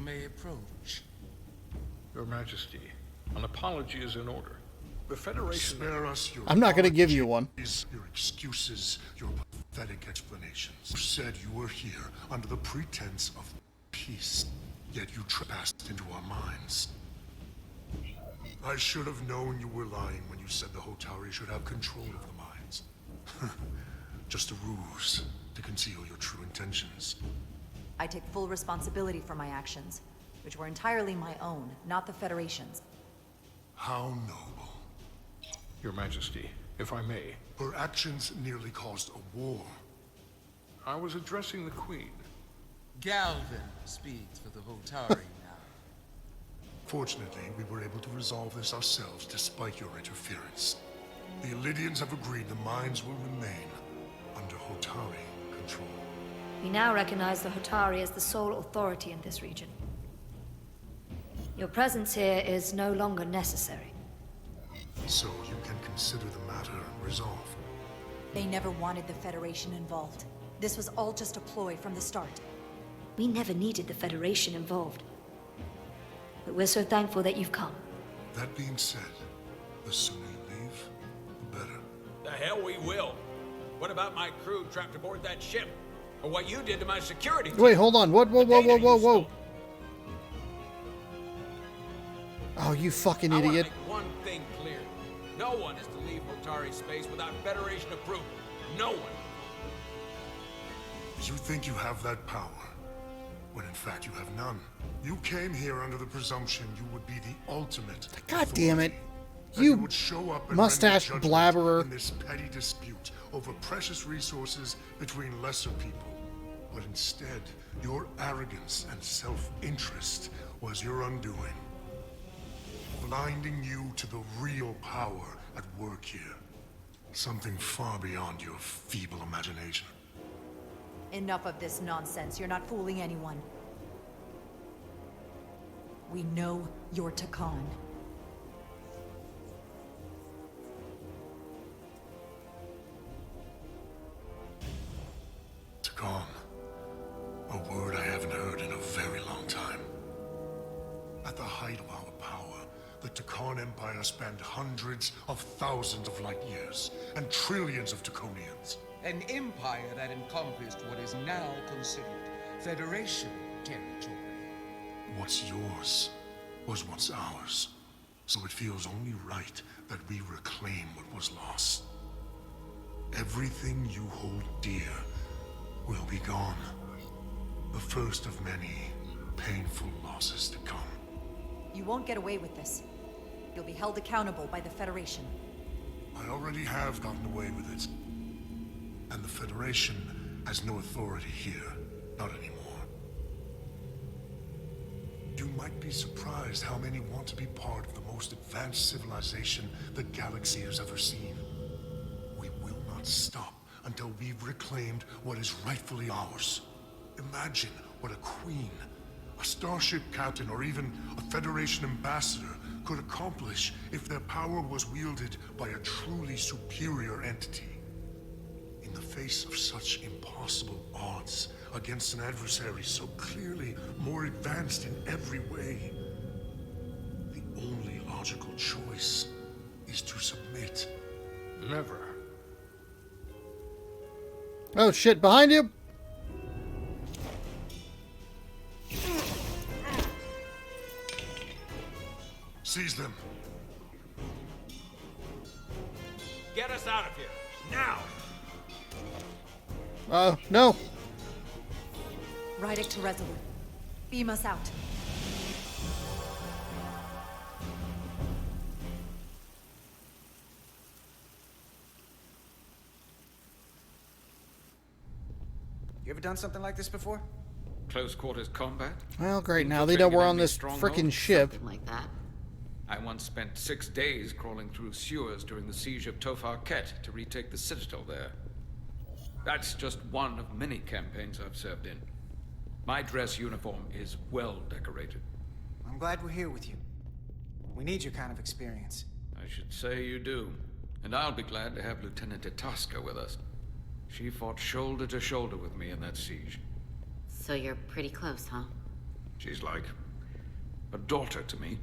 May approach. Your Majesty, an apology is in order. The Federation... Spare us your I'm not going to give you one. Your excuses, your pathetic explanations. You said you were here under the pretense of peace, yet you trespassed into our minds. I should have known you were lying when you said the Hotari should have control of the mines. Just a ruse to conceal your true intentions. I take full responsibility for my actions, which were entirely my own, not the Federation's. How noble. Your Majesty, if I may. Her actions nearly caused a war. I was addressing the Queen. Galvin speaks for the Hotari now. Fortunately, we were able to resolve this ourselves despite your interference. The Elydians have agreed the mines will remain under Hotari control. We now recognize the Hotari as the sole authority in this region. Your presence here is no longer necessary. So you can consider the matter resolved. They never wanted the Federation involved. This was all just a ploy from the start. We never needed the Federation involved. But we're so thankful that you've come. That being said, the sooner you leave, the better. The hell we will. What about my crew trapped aboard that ship? Or what you did to my security team? Wait, hold on. What? Whoa. Oh, you fucking I wanna idiot. make one thing clear. No one is to leave Otari space without Federation approval. No one. You think you have that power, when in fact you have none. You came here under the presumption you would be the ultimate. God damn it. That You would show up and mustache render judgment blabberer. in this petty dispute over precious resources between lesser people. But instead, your arrogance and self-interest was your undoing. Blinding you to the real power at work here. Something far beyond your feeble imagination. Enough of this nonsense. You're not fooling anyone. We know you're Takan. Takan. A word I haven't heard in a very long time. At the height of our power, the Takan Empire spanned hundreds of thousands of light years and trillions of Taconians. An empire that encompassed what is now considered Federation territory. What's yours was once ours, so it feels only right that we reclaim what was lost. Everything you hold dear will be gone. The first of many painful losses to come. You won't get away with this. You'll be held accountable by the Federation. I already have gotten away with it. And the Federation has no authority here, not anymore. You might be surprised how many want to be part of the most advanced civilization the galaxy has ever seen. We will not stop until we've reclaimed what is rightfully ours. Imagine what a queen, a starship captain, or even a Federation ambassador could accomplish if their power was wielded by a truly superior entity. In the face of such impossible odds against an adversary so clearly more advanced in every way, the only logical choice is to submit. Never. Oh shit, behind you! Seize them. Get us out of here. Now! No. Rydick to Resolute. Beam us out. You ever done something like this before? Close quarters combat? Well, great. Now they know we're on this frickin' ship. Something like that. I once spent 6 days crawling through sewers during the siege of Tofar Ket to retake the citadel there. That's just one of many campaigns I've served in. My dress uniform is well decorated. I'm glad we're here with you. We need your kind of experience. I should say you do. And I'll be glad to have Lieutenant Itasca with us. She fought shoulder to shoulder with me in that siege. So you're pretty close, huh? She's like a daughter to me.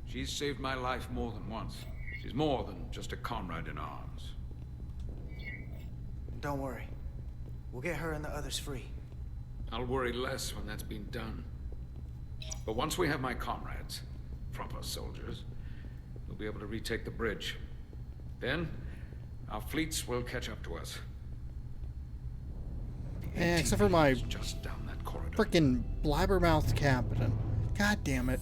She's saved my life more than once. She's more than just a comrade in arms. Don't worry. We'll get her and the others free. I'll worry less when that's been done. But once we have my comrades, proper soldiers, we'll be able to retake the bridge. Then, our fleets will catch up to us. Yeah, except for my just down that corridor. frickin' blabbermouth captain. God damn it.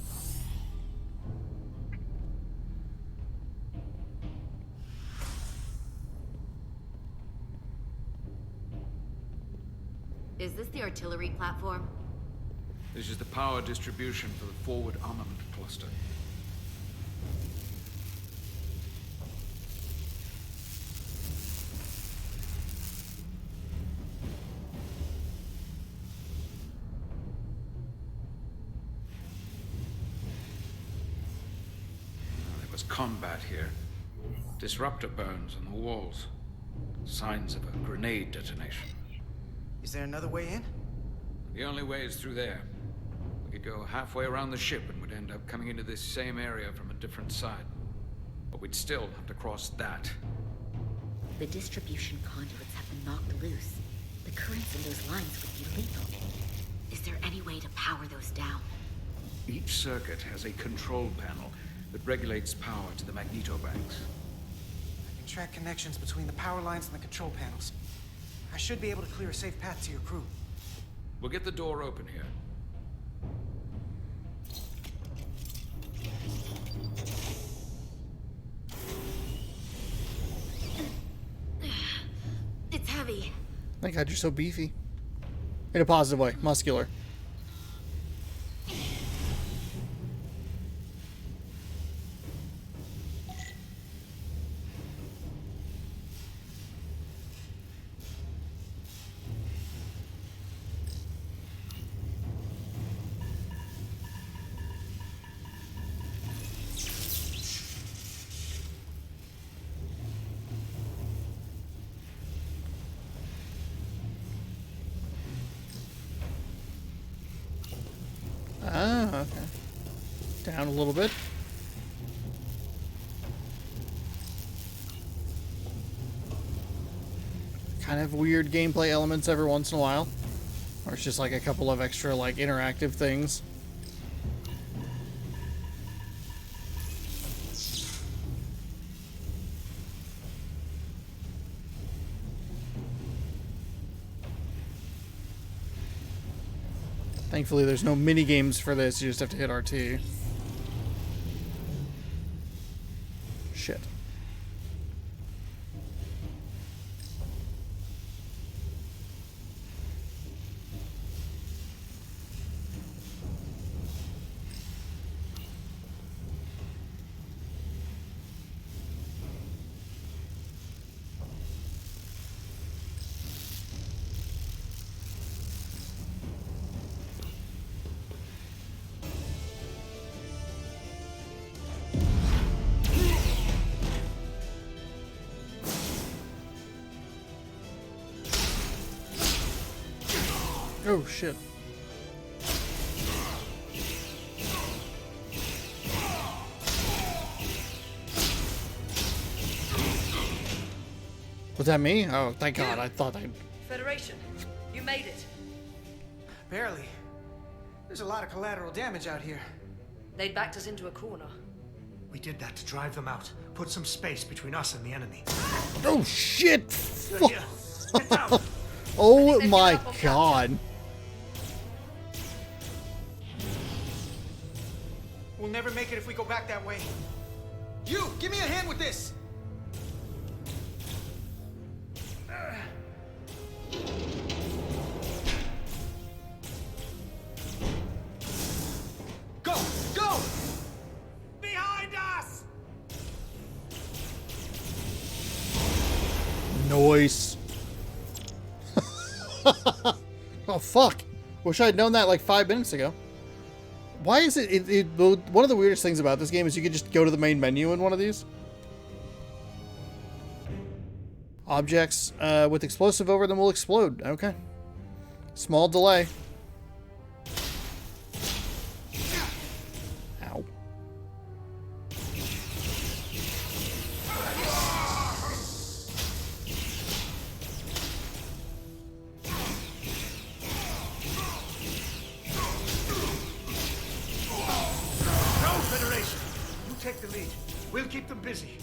Is this the artillery platform? This is the power distribution for the forward armament cluster. There was combat here. Disruptor burns on the walls. Signs of a grenade detonation. Is there another way in? The only way is through there. You'd go halfway around the ship and would end up coming into this same area from a different side. But we'd still have to cross that. The distribution conduits have been knocked loose. The currents in those lines would be lethal. Is there any way to power those down? Each circuit has a control panel that regulates power to the magnetobanks. I can track connections between the power lines and the control panels. I should be able to clear a safe path to your crew. We'll get the door open here. It's heavy. Thank God you're so beefy. In a positive way. Muscular. Ah, okay. Down a little bit. Kind of weird gameplay elements every once in a while. Or it's just like a couple of extra like interactive things. Thankfully, there's no mini games for this. You just have to hit RT. Shit. Oh, shit. Was that me? Oh, thank God. I thought I... Federation, you made it. Barely. There's a lot of collateral damage out here. They'd backed us into a corner. We did that to drive them out. Put some space between us and the enemy. Oh, shit! Yeah, get down. Oh, my God. We'll never make it if we go back that way. You, give me a hand with this! Go! Go! Behind us! Noise. Oh, fuck. Wish I had known that like 5 minutes ago. Why is it, one of the weirdest things about this game is you can just go to the main menu in one of these. Objects with explosive over them will explode. Okay. Small delay. Ow. Federation, you take the lead. We'll keep them busy.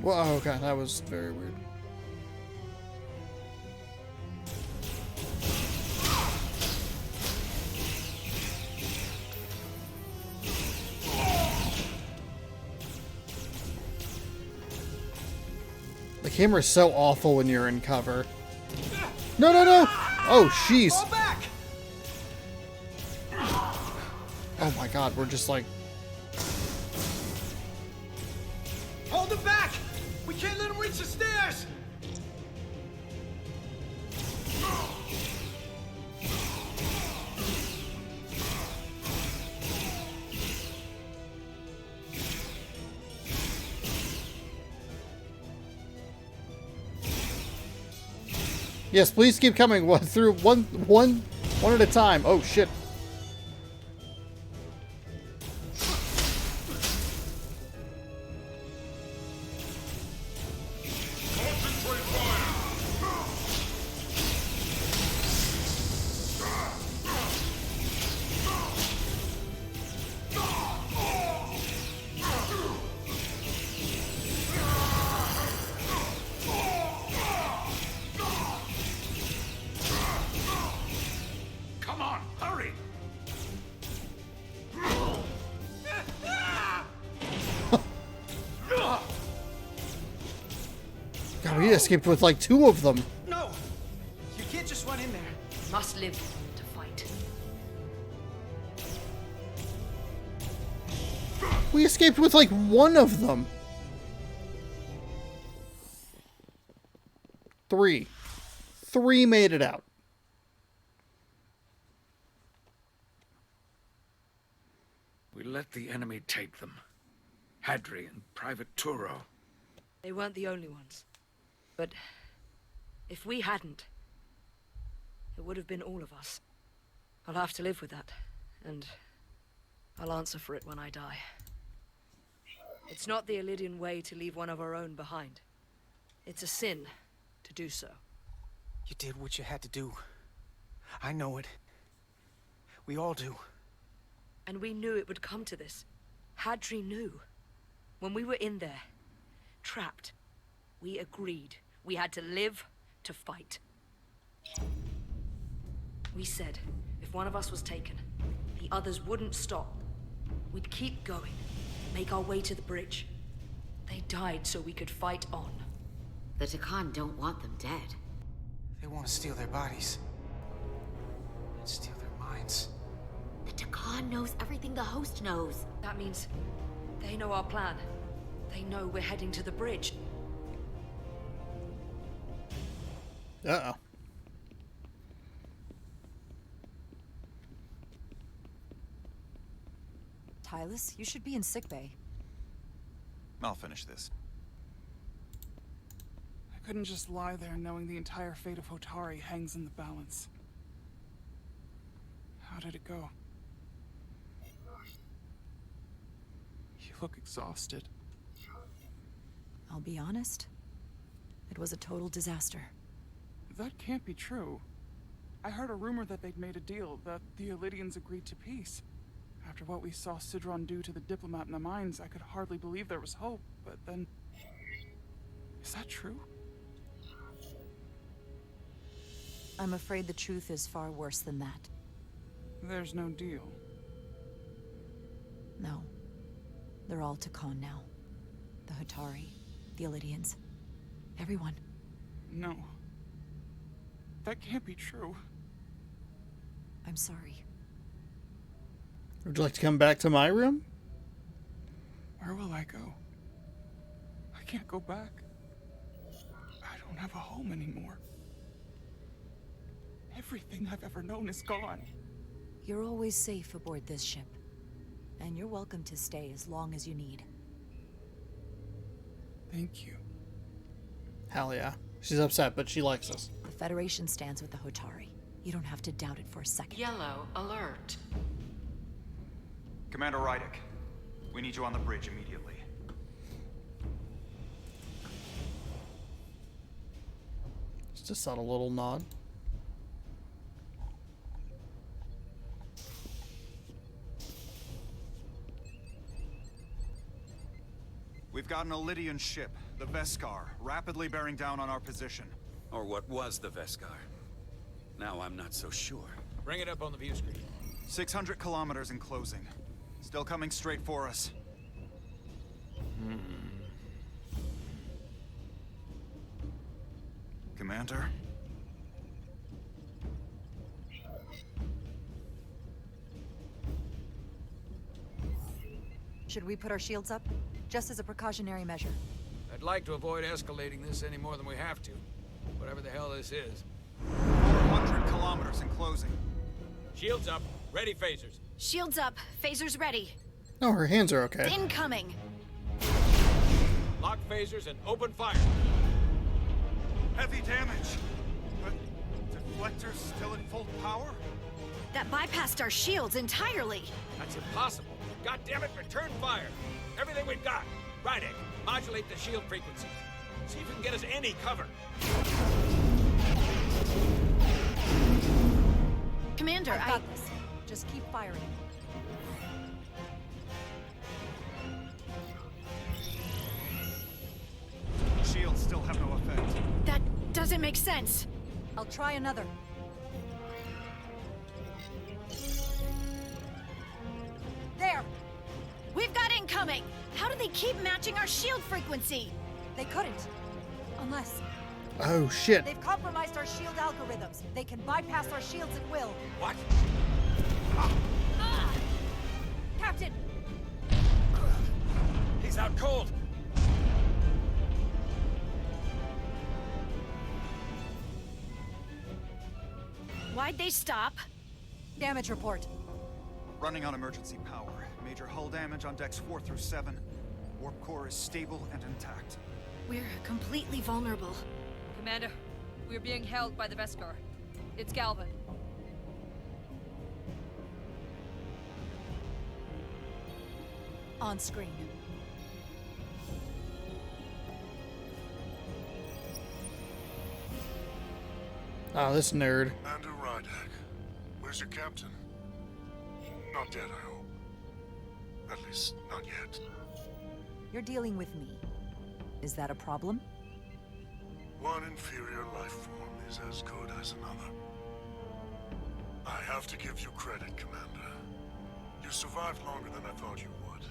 Whoa, okay, that was very weird. The camera is so awful when you're in cover. No, no, no! Oh, jeez. Fall back! Oh my God, we're just like... Hold them back! We can't let them reach the stairs! Yes, please keep coming through one at a time. Oh shit. Come on, hurry! God, we escaped with like 2 of them. No! You can't just run in there. You must live to fight. We escaped with like 1 of them. 3 made it out. We let the enemy take them. Hadri and Private Turo. They weren't the only ones. But if we hadn't, it would have been all of us. I'll have to live with that, and I'll answer for it when I die. It's not the Illidian way to leave one of our own behind. It's a sin to do so. You did what you had to do. I know it. We all do. And we knew it would come to this. Hadri knew. When we were in there, trapped, we agreed we had to live to fight. We said if one of us was taken, the others wouldn't stop. We'd keep going, make our way to the bridge. They died so we could fight on. The Takan don't want them dead. They want to steal their bodies. And steal their minds. The Takan knows everything the host knows. That means they know our plan. They know we're heading to the bridge. Uh-oh. Tylus, you should be in sickbay. I'll finish this. I couldn't just lie there knowing the entire fate of Hotari hangs in the balance. How did it go? You look exhausted. I'll be honest. It was a total disaster. That can't be true. I heard a rumor that they'd made a deal, that the Illidians agreed to peace. After what we saw Sidron do to the diplomat in the mines, I could hardly believe there was hope, but then... Is that true? I'm afraid the truth is far worse than that. There's no deal. No. They're all Takan now. The Hotari, the Illidians, everyone. No. That can't be true. I'm sorry. Would you like to come back to my room? Where will I go? I can't go back. I don't have a home anymore. Everything I've ever known is gone. You're always safe aboard this ship. And you're welcome to stay as long as you need. Thank you. Hell yeah. She's upset, but she likes us. The Federation stands with the Hotari. You don't have to doubt it for a second. Yellow alert. Commander Rydick, we need you on the bridge immediately. Just a subtle little nod. We've got an Illidian ship, the Veskar, rapidly bearing down on our position. Or what was the Veskar? Now I'm not so sure. Bring it up on the view screen. 600 kilometers in closing. Still coming straight for us. Commander? Should we put our shields up? Just as a precautionary measure. I'd like to avoid escalating this any more than we have to. Whatever the hell this is. 400 kilometers in closing. Shields up. Ready phasers. Shields up. Phasers ready. Oh, her hands are okay. Incoming. Lock phasers and open fire. Heavy damage. But Reflector's still in full power? That bypassed our shields entirely. That's impossible. God damn it, return fire! Everything we've got! Rydick, modulate the shield frequency. See if you can get us any cover. Commander, I've got this. Just keep firing. Shields still have no effect. that doesn't make sense. I'll try another. There! We've got incoming! How do they keep matching our shield frequency? They couldn't. Unless... Oh, shit. They've compromised our shield algorithms. They can bypass our shields at will. What? Captain! He's out cold! Why'd they stop? Damage report. Running on emergency power. Major hull damage on decks 4 through 7. Warp core is stable and intact. We're completely vulnerable. Commander, we're being held by the Beskar. It's Galvin. On screen. Oh, this nerd. Andrew Rydick, where's your captain? Not dead, I hope. At least, not yet. You're dealing with me. Is that a problem? One inferior life form is as good as another. I have to give you credit, Commander. You survived longer than I thought you would.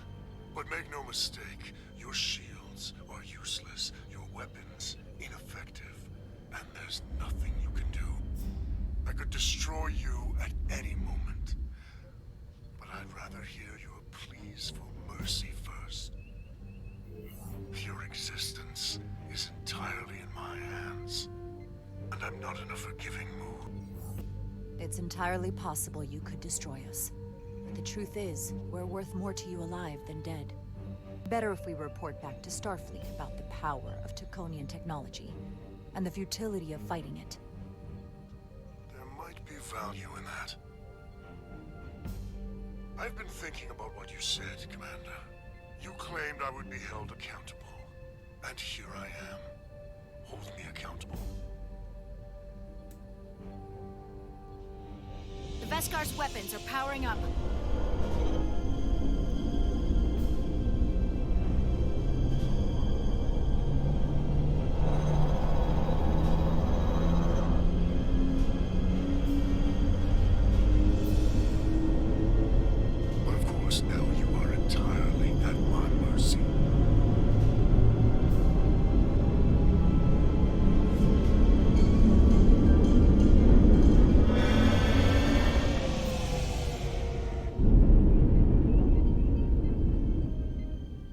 But make no mistake, your shields are useless, your weapons ineffective, and there's nothing you can do. I could destroy you at any moment. But I'd rather hear your pleas for mercy first. Your existence is entirely in my hands, and I'm not in a forgiving mood. It's entirely possible you could destroy us. But the truth is, we're worth more to you alive than dead. Better if we report back to Starfleet about the power of Taconian technology, and the futility of fighting it. There might be value in that. I've been thinking about what you said, Commander. You claimed I would be held accountable. And here I am. Hold me accountable. The Veskar's weapons are powering up. But of course, now you are entirely at my mercy.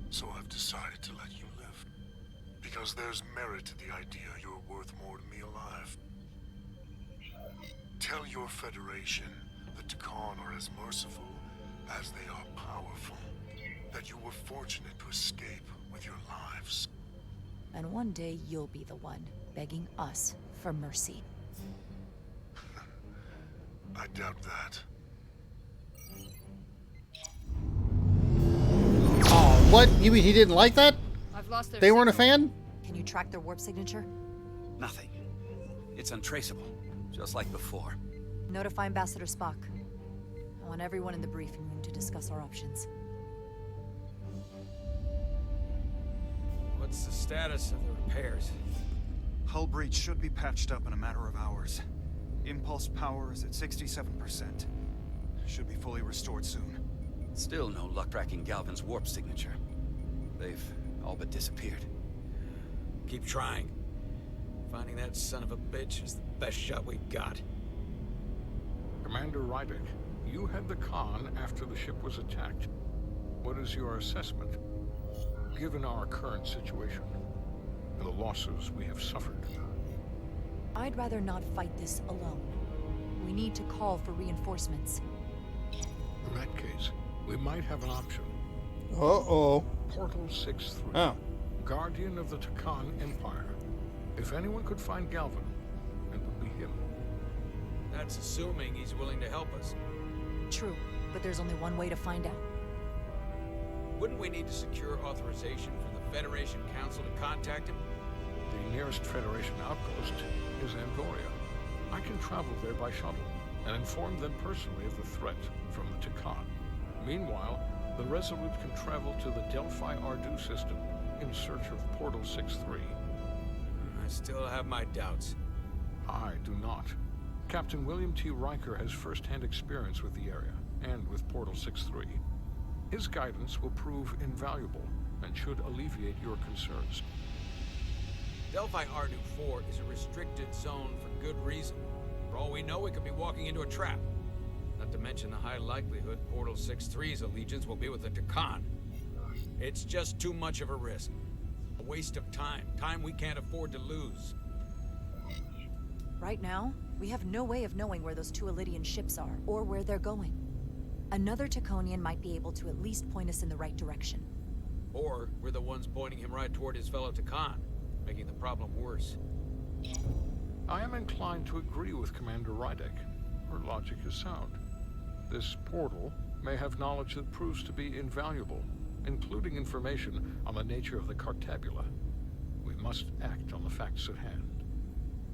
So I've decided to let you live. Because there's merit to the idea you're worth more to me alive. Tell your Federation that Takan are as merciful as they are powerful. That you were fortunate to escape with your lives. And one day you'll be the one begging us for mercy. I doubt that. Oh, what? You mean he didn't like that? I've lost their They weren't a signal. fan? Can you track their warp signature? Nothing. It's untraceable, just like before. Notify Ambassador Spock. I want everyone in the briefing room to discuss our options. What's the status of the repairs? Hull breach should be patched up in a matter of hours. Impulse power is at 67%. Should be fully restored soon. Still no luck tracking Galvin's warp signature. They've all but disappeared. Keep trying. Finding that son of a bitch is the best shot we've got. Commander Rydick, you had the Khan after the ship was attacked. What is your assessment, given our current situation and the losses we have suffered? I'd rather not fight this alone. We need to call for reinforcements. In that case, we might have an option. Uh-oh. Portal 6-3. Oh. Guardian of the Takan Empire. If anyone could find Galvin, it would be him. That's assuming he's willing to help us. True, but there's only one way to find out. Wouldn't we need to secure authorization from the Federation Council to contact him? The nearest Federation outpost is Andoria. I can travel there by shuttle and inform them personally of the threat from the Takan. Meanwhile, the Resolute can travel to the Delphi Ardu system in search of Portal 6-3. I still have my doubts. I do not. Captain William T. Riker has first-hand experience with the area and with Portal 6-3. His guidance will prove invaluable and should alleviate your concerns. Delphi Ardu 4 is a restricted zone for good reason. For all we know, we could be walking into a trap. Not to mention the high likelihood Portal 6-3's allegiance will be with the Takan. It's just too much of a risk. A waste of time. Time we can't afford to lose. Right now, we have no way of knowing where those two Elydian ships are, or where they're going. Another Taconian might be able to at least point us in the right direction. Or we're the ones pointing him right toward his fellow Takan, making the problem worse. I am inclined to agree with Commander Rydek. Her logic is sound. This portal may have knowledge that proves to be invaluable, including information on the nature of the Cartabula. We must act on the facts at hand.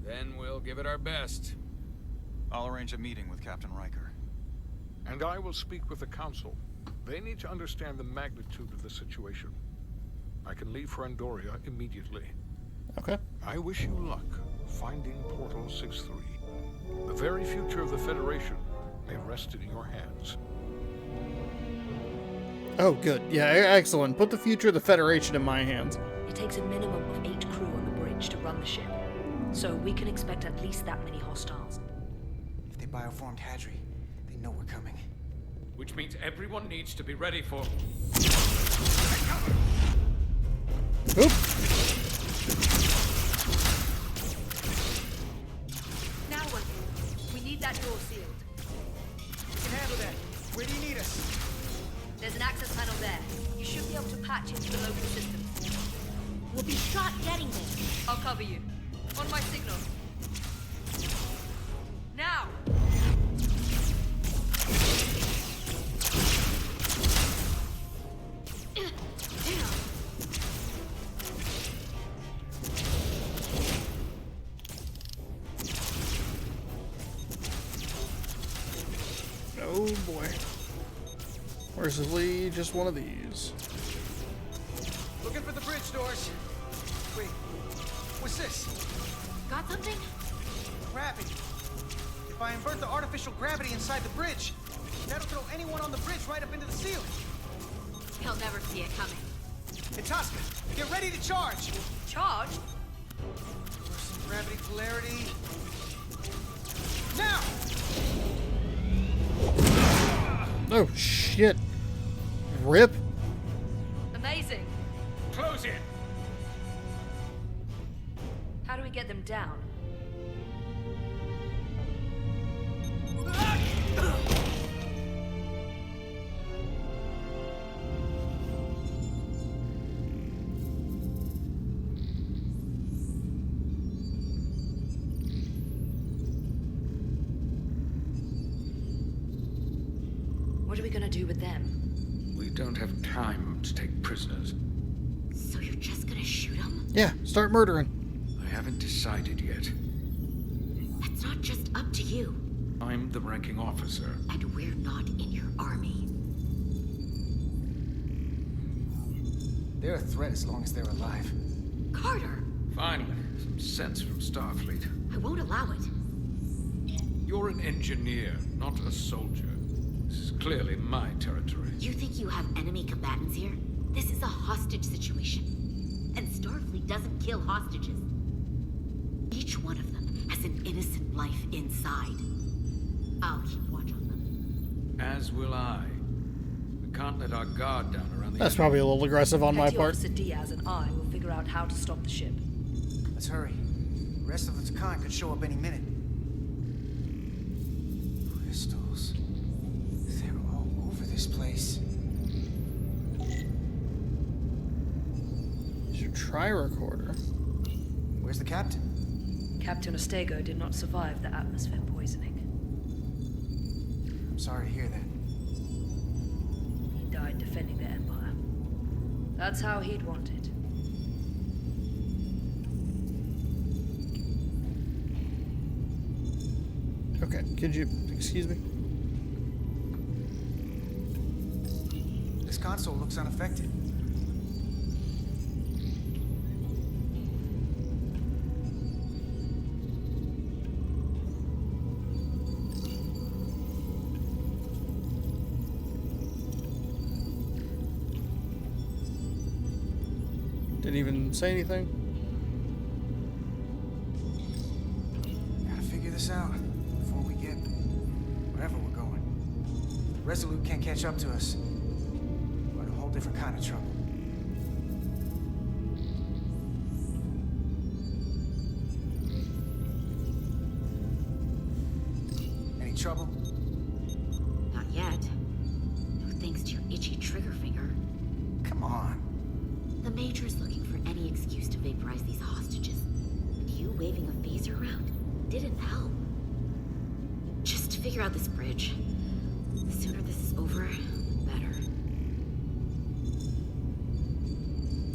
Then we'll give it our best. I'll arrange a meeting with Captain Riker. And I will speak with the Council. They need to understand the magnitude of the situation. I can leave for Andoria immediately. Okay. I wish you luck finding Portal 6-3. The very future of the Federation may rest in your hands. Oh, good. Yeah, excellent. Put the future of the Federation in my hands. It takes a minimum of 8 crew on the bridge to run the ship, so we can expect at least that many hostiles. If they bioformed Hadri, they know we're coming. Which means everyone needs to be ready for... Oop. Now what? We need that door sealed. We can handle that. Where do you need us? There's an access panel there. You should be able to patch into the local system. We'll be shot getting there. I'll cover you. On my signal. Now! Oh boy. Where's his lead? Just one of these. Looking for the bridge doors. Wait, what's this? Got something? Gravity. If I invert the artificial gravity inside the bridge, that'll throw anyone on the bridge right up into the ceiling. He'll never see it coming. Itasca, get ready to charge. Charge? Reversing gravity polarity. Now! Oh shit. Rip. Amazing. Close it! How do we get them down? What are we gonna do with them? We don't have time to take prisoners. So you're just gonna shoot him? Yeah, start murdering. I haven't decided yet. That's not just up to you. I'm the ranking officer. And we're not in your army. They're a threat as long as they're alive. Carter! Finally, some sense from Starfleet. I won't allow it. You're an engineer, not a soldier. This is clearly my territory. You think you have enemy combatants here? This is a hostage situation. And Starfleet doesn't kill hostages. Each one of them has an innocent life inside. I'll keep watch on them. As will I. We can't let our guard down around the... That's probably a little aggressive on my Petty part. Officer Diaz and I will figure out how to stop the ship. Let's hurry. The rest of the Takan could show up any minute. Crystals. They're all over this place. Should try recorder. Where's the captain? Captain Ostego did not survive the atmosphere poisoning. sorry to hear that. He died defending the Empire. That's how he'd want it. Okay, could you excuse me? This console looks unaffected. Didn't even say anything. Gotta figure this out before we get wherever we're going. The Resolute can't catch up to us. We're in a whole different kind of trouble. Any trouble? Not yet. No thanks to your itchy trigger finger. Come on. The Major's looking for any excuse to vaporize these hostages. You waving a phaser around didn't help. Just figure out this bridge. The sooner this is over, the better.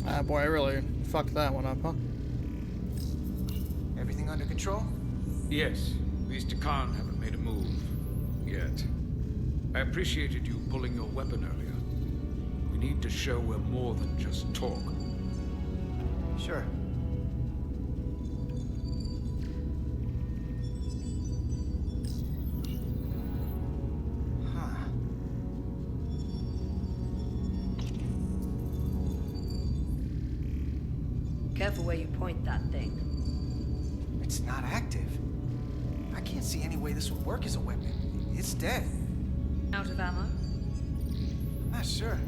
Ah, boy, I really fucked that one up, huh? Everything under control? Yes. These Takan haven't made a move. Yet. I appreciated you pulling your weapon earlier. We need to show we're more than just talk. Sure. Huh. Careful where you point that thing. It's not active. I can't see any way this would work as a weapon. It's dead. Out of ammo? Not sure.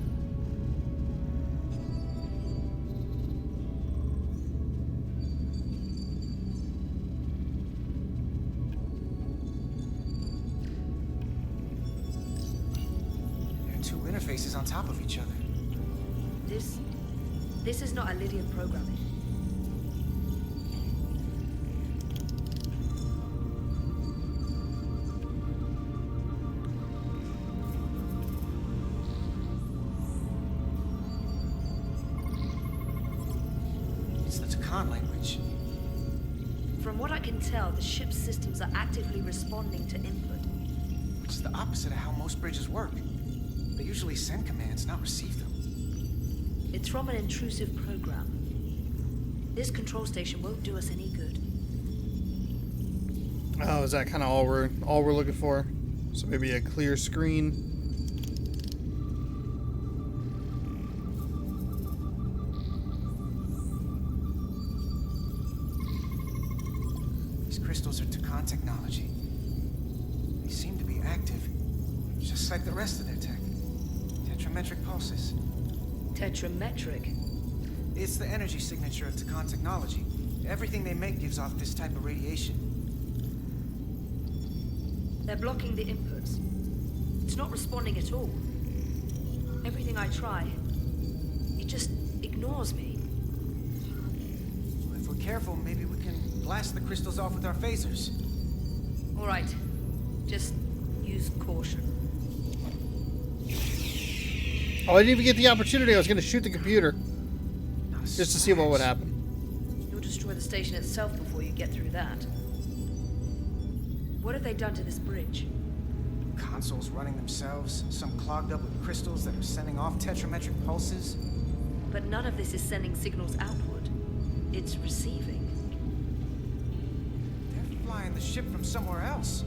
There are two interfaces on top of each other. This is not Lydian programming. It's the Takan language. From what I can tell, the ship's systems are actively responding to input. Which is the opposite of how most bridges work. They usually send commands, not receive them. It's from an intrusive program. This control station won't do us any good. Oh, is that kind of all we're looking for? So maybe a clear screen. These crystals are Takan technology. They seem to be active, just like the rest of their tech. Tetrametric pulses. Tetrametric? It's the energy signature of Takan technology. Everything they make gives off this type of radiation. They're blocking the inputs. It's not responding at all. Everything I try, it just ignores me. If we're careful, maybe we can blast the crystals off with our phasers. All right. Just use caution. Oh, I didn't even get the opportunity. I was going to shoot the computer. Just to see what would happen. You'll destroy the station itself before you get through that. What have they done to this bridge? Consoles running themselves, some clogged up with crystals that are sending off tetrametric pulses. But none of this is sending signals outward. It's receiving. They're flying the ship from somewhere else.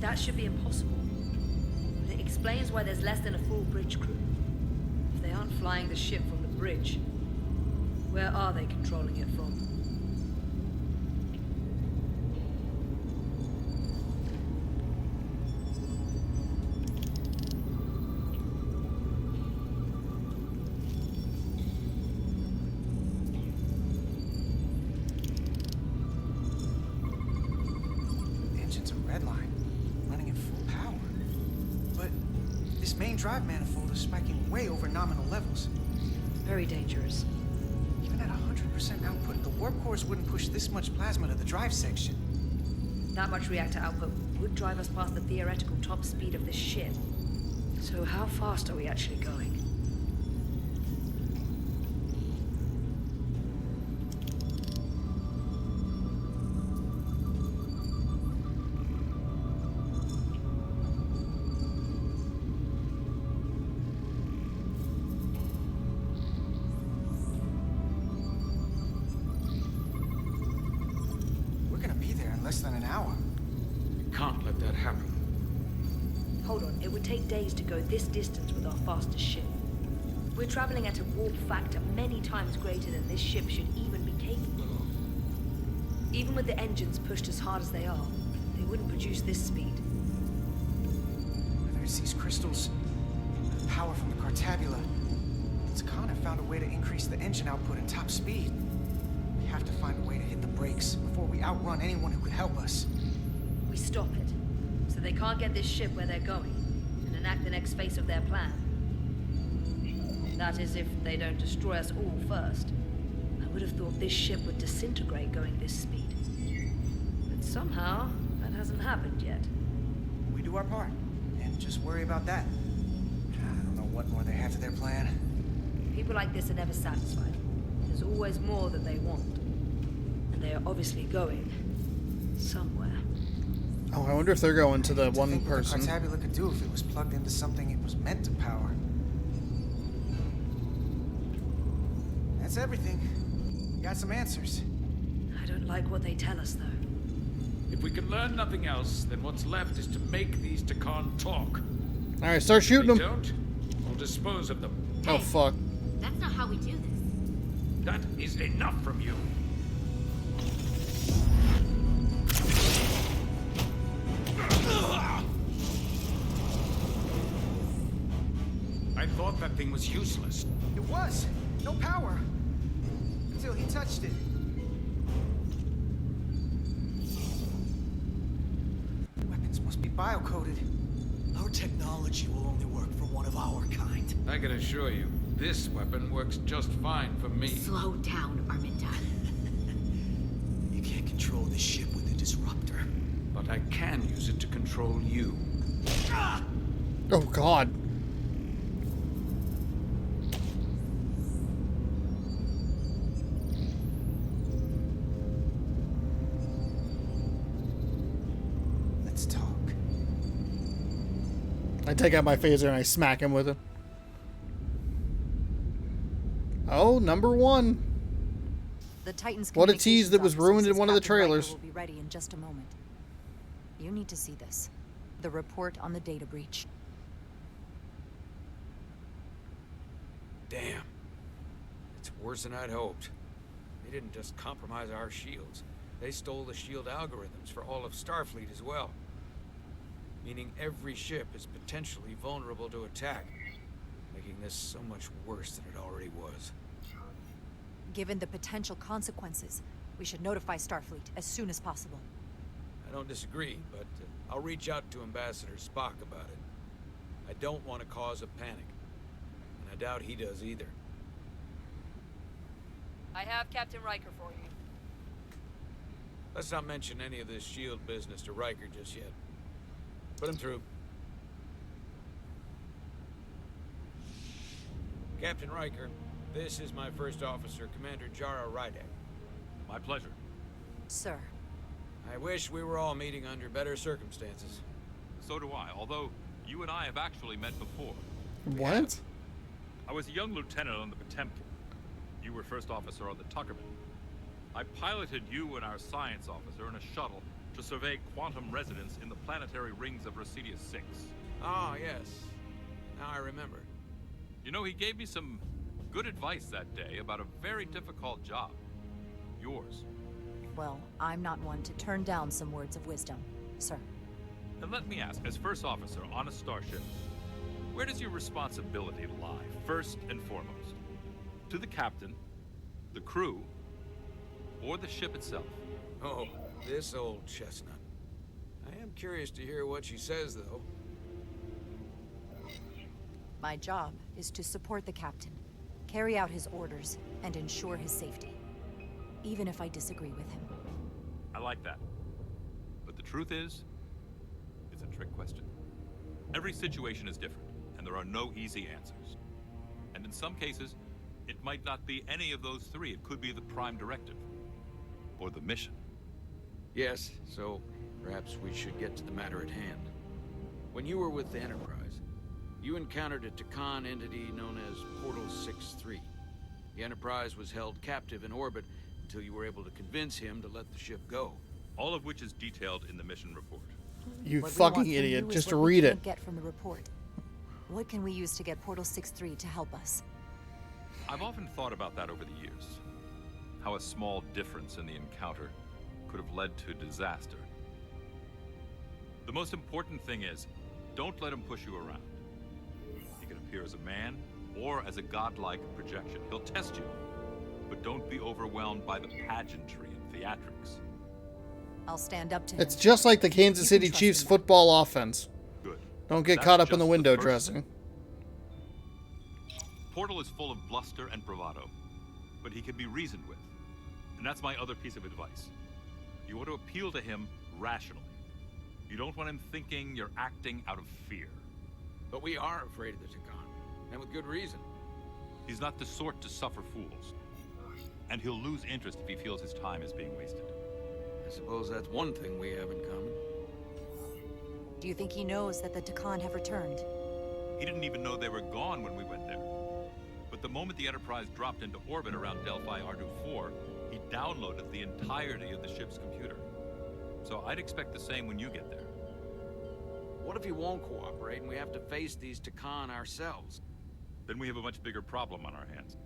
That should be impossible. But it explains why there's less than a full bridge crew. If they aren't flying the ship from the bridge, where are they controlling it from? Engines are redline, running at full power. But this main drive manifold is spiking way over nominal levels. Very dangerous. Even at 100% output, the warp cores wouldn't push this much plasma to the drive section. That much reactor output would drive us past the theoretical top speed of this ship. So how fast are we actually going? We're gonna be there in less than an hour. You can't let that happen. Hold on, it would take days to go this distance with our fastest ship. We're traveling at a warp factor many times greater than this ship should even be capable of. Even with the engines pushed as hard as they are, they wouldn't produce this speed. Whether it's these crystals, the power from the Cartabula, Takana found a way to increase the engine output and top speed. We have to find a way to hit the brakes before we outrun anyone who could help us. We stop it, so they can't get this ship where they're going, and enact the next phase of their plan. That is, if they don't destroy us all first. I would have thought this ship would disintegrate going this speed. But somehow, that hasn't happened yet. We do our part, and just worry about that. I don't know what more they have to their plan. People like this are never satisfied. There's always more that they want. And they are obviously going somewhere. Oh, I wonder if they're going to the one Think what person. the Cartabula could do if it was plugged into something it was meant to power. That's everything. We got some answers. I don't like what they tell us, though. If we can learn nothing else, then what's left is to make these Takan talk. All right, start shooting If them. we don't, we'll dispose of them. Oh fuck! That's not how we do this. That is enough from you. I thought that thing was useless. It was. No power. Until he touched it. Weapons must be biocoded. Our technology will only work for one of our kind. I can assure you, this weapon works just fine for me. Slow down, Arminta. You can't control this ship with a disruptor. But I can use it to control you. Oh god! Let's talk. I take out my phaser and I smack him with it. Oh, number one. The Titan's What a tease that was communications ruined in officer one of the says Captain Riker trailers. will be ready in just a moment. You need to see this. The report on the data breach. Damn. It's worse than I'd hoped. They didn't just compromise our shields. They stole the shield algorithms for all of Starfleet as well. Meaning every ship is potentially vulnerable to attack, making this so much worse than it already was. Given the potential consequences, we should notify Starfleet as soon as possible. I don't disagree, but I'll reach out to Ambassador Spock about it. I don't want to cause a panic, and I doubt he does either. I have Captain Riker for you. Let's not mention any of this shield business to Riker just yet. Put him through. Captain Riker, this is my first officer, Commander Jara Rydek. My pleasure. Sir. I wish we were all meeting under better circumstances. So do I, although you and I have actually met before. What? I was a young lieutenant on the Potemkin. You were first officer on the Tuckerman. I piloted you and our science officer in a shuttle to survey quantum resonance in the planetary rings of Resurgence 6. Ah, yes. Now I remember. You know, he gave me some good advice that day about a very difficult job. Yours. Well, I'm not one to turn down some words of wisdom, sir. And let me ask, as first officer on a starship, where does your responsibility lie, first and foremost? To the captain, the crew, or the ship itself? Oh, this old chestnut. I am curious to hear what she says, though. My job is to support the captain, carry out his orders, and ensure his safety. Even if I disagree with him. I like that. But the truth is, it's a trick question. Every situation is different, and there are no easy answers. And in some cases, it might not be any of those three. It could be the Prime Directive, or the mission. Yes, so perhaps we should get to the matter at hand. When you were with the Enterprise, you encountered a Takan entity known as Portal 6-3. The Enterprise was held captive in orbit until you were able to convince him to let the ship go. All of which is detailed in the mission report. You What we fucking want from idiot. you is Just what we read it. can't get from the report. What can we use to get Portal 6-3 to help us? I've often thought about that over the years. How a small difference in the encounter could have led to disaster. The most important thing is, don't let him push you around. He can appear as a man or as a godlike projection. He'll test you, but don't be overwhelmed by the pageantry and theatrics. I'll stand up to him. It's just like the Kansas City Chiefs football offense. Good. Don't get That's caught up in just the window first dressing. Portal is full of bluster and bravado, but he can be reasoned with. And that's my other piece of advice. You want to appeal to him rationally. You don't want him thinking you're acting out of fear. But we are afraid of the Takan, and with good reason. He's not the sort to suffer fools. And he'll lose interest if he feels his time is being wasted. I suppose that's one thing we have in common. Do you think he knows that the Takan have returned? He didn't even know they were gone when we went there. But the moment the Enterprise dropped into orbit around Delphi Ardu 4, he downloaded the entirety of the ship's computer. So I'd expect the same when you get there. What if he won't cooperate and we have to face these Takan ourselves? Then we have a much bigger problem on our hands.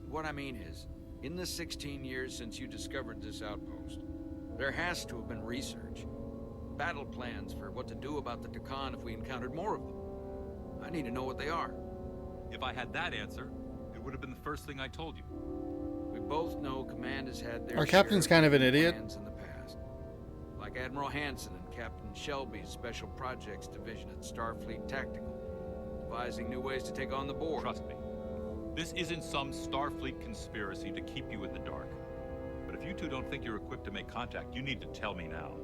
What I mean is, in the 16 years since you discovered this outpost, there has to have been research. Battle plans for what to do about the Takan if we encountered more of them. I need to know what they are. If I had that answer, it would have been the first thing I told you. We both know Command has had their Our captain's share kind of an of idiot. plans in the past. Like Admiral Hansen and Captain Shelby's Special Projects Division at Starfleet Tactical, devising new ways to take on the Borg. Trust me. This isn't some Starfleet conspiracy to keep you in the dark. But if you two don't think you're equipped to make contact, you need to tell me now.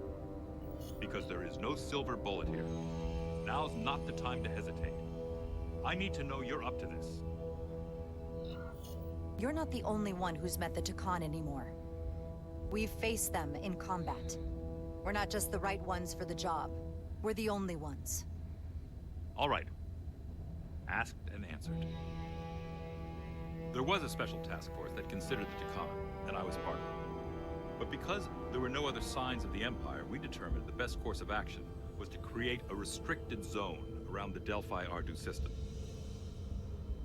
Because there is no silver bullet here. Now's not the time to hesitate. I need to know you're up to this. You're not the only one who's met the Takan anymore. We've faced them in combat. We're not just the right ones for the job. We're the only ones. All right. Asked and answered. There was a special task force that considered the Takan, and I was part of it. But because there were no other signs of the Empire, we determined the best course of action was to create a restricted zone around the Delphi Ardu system.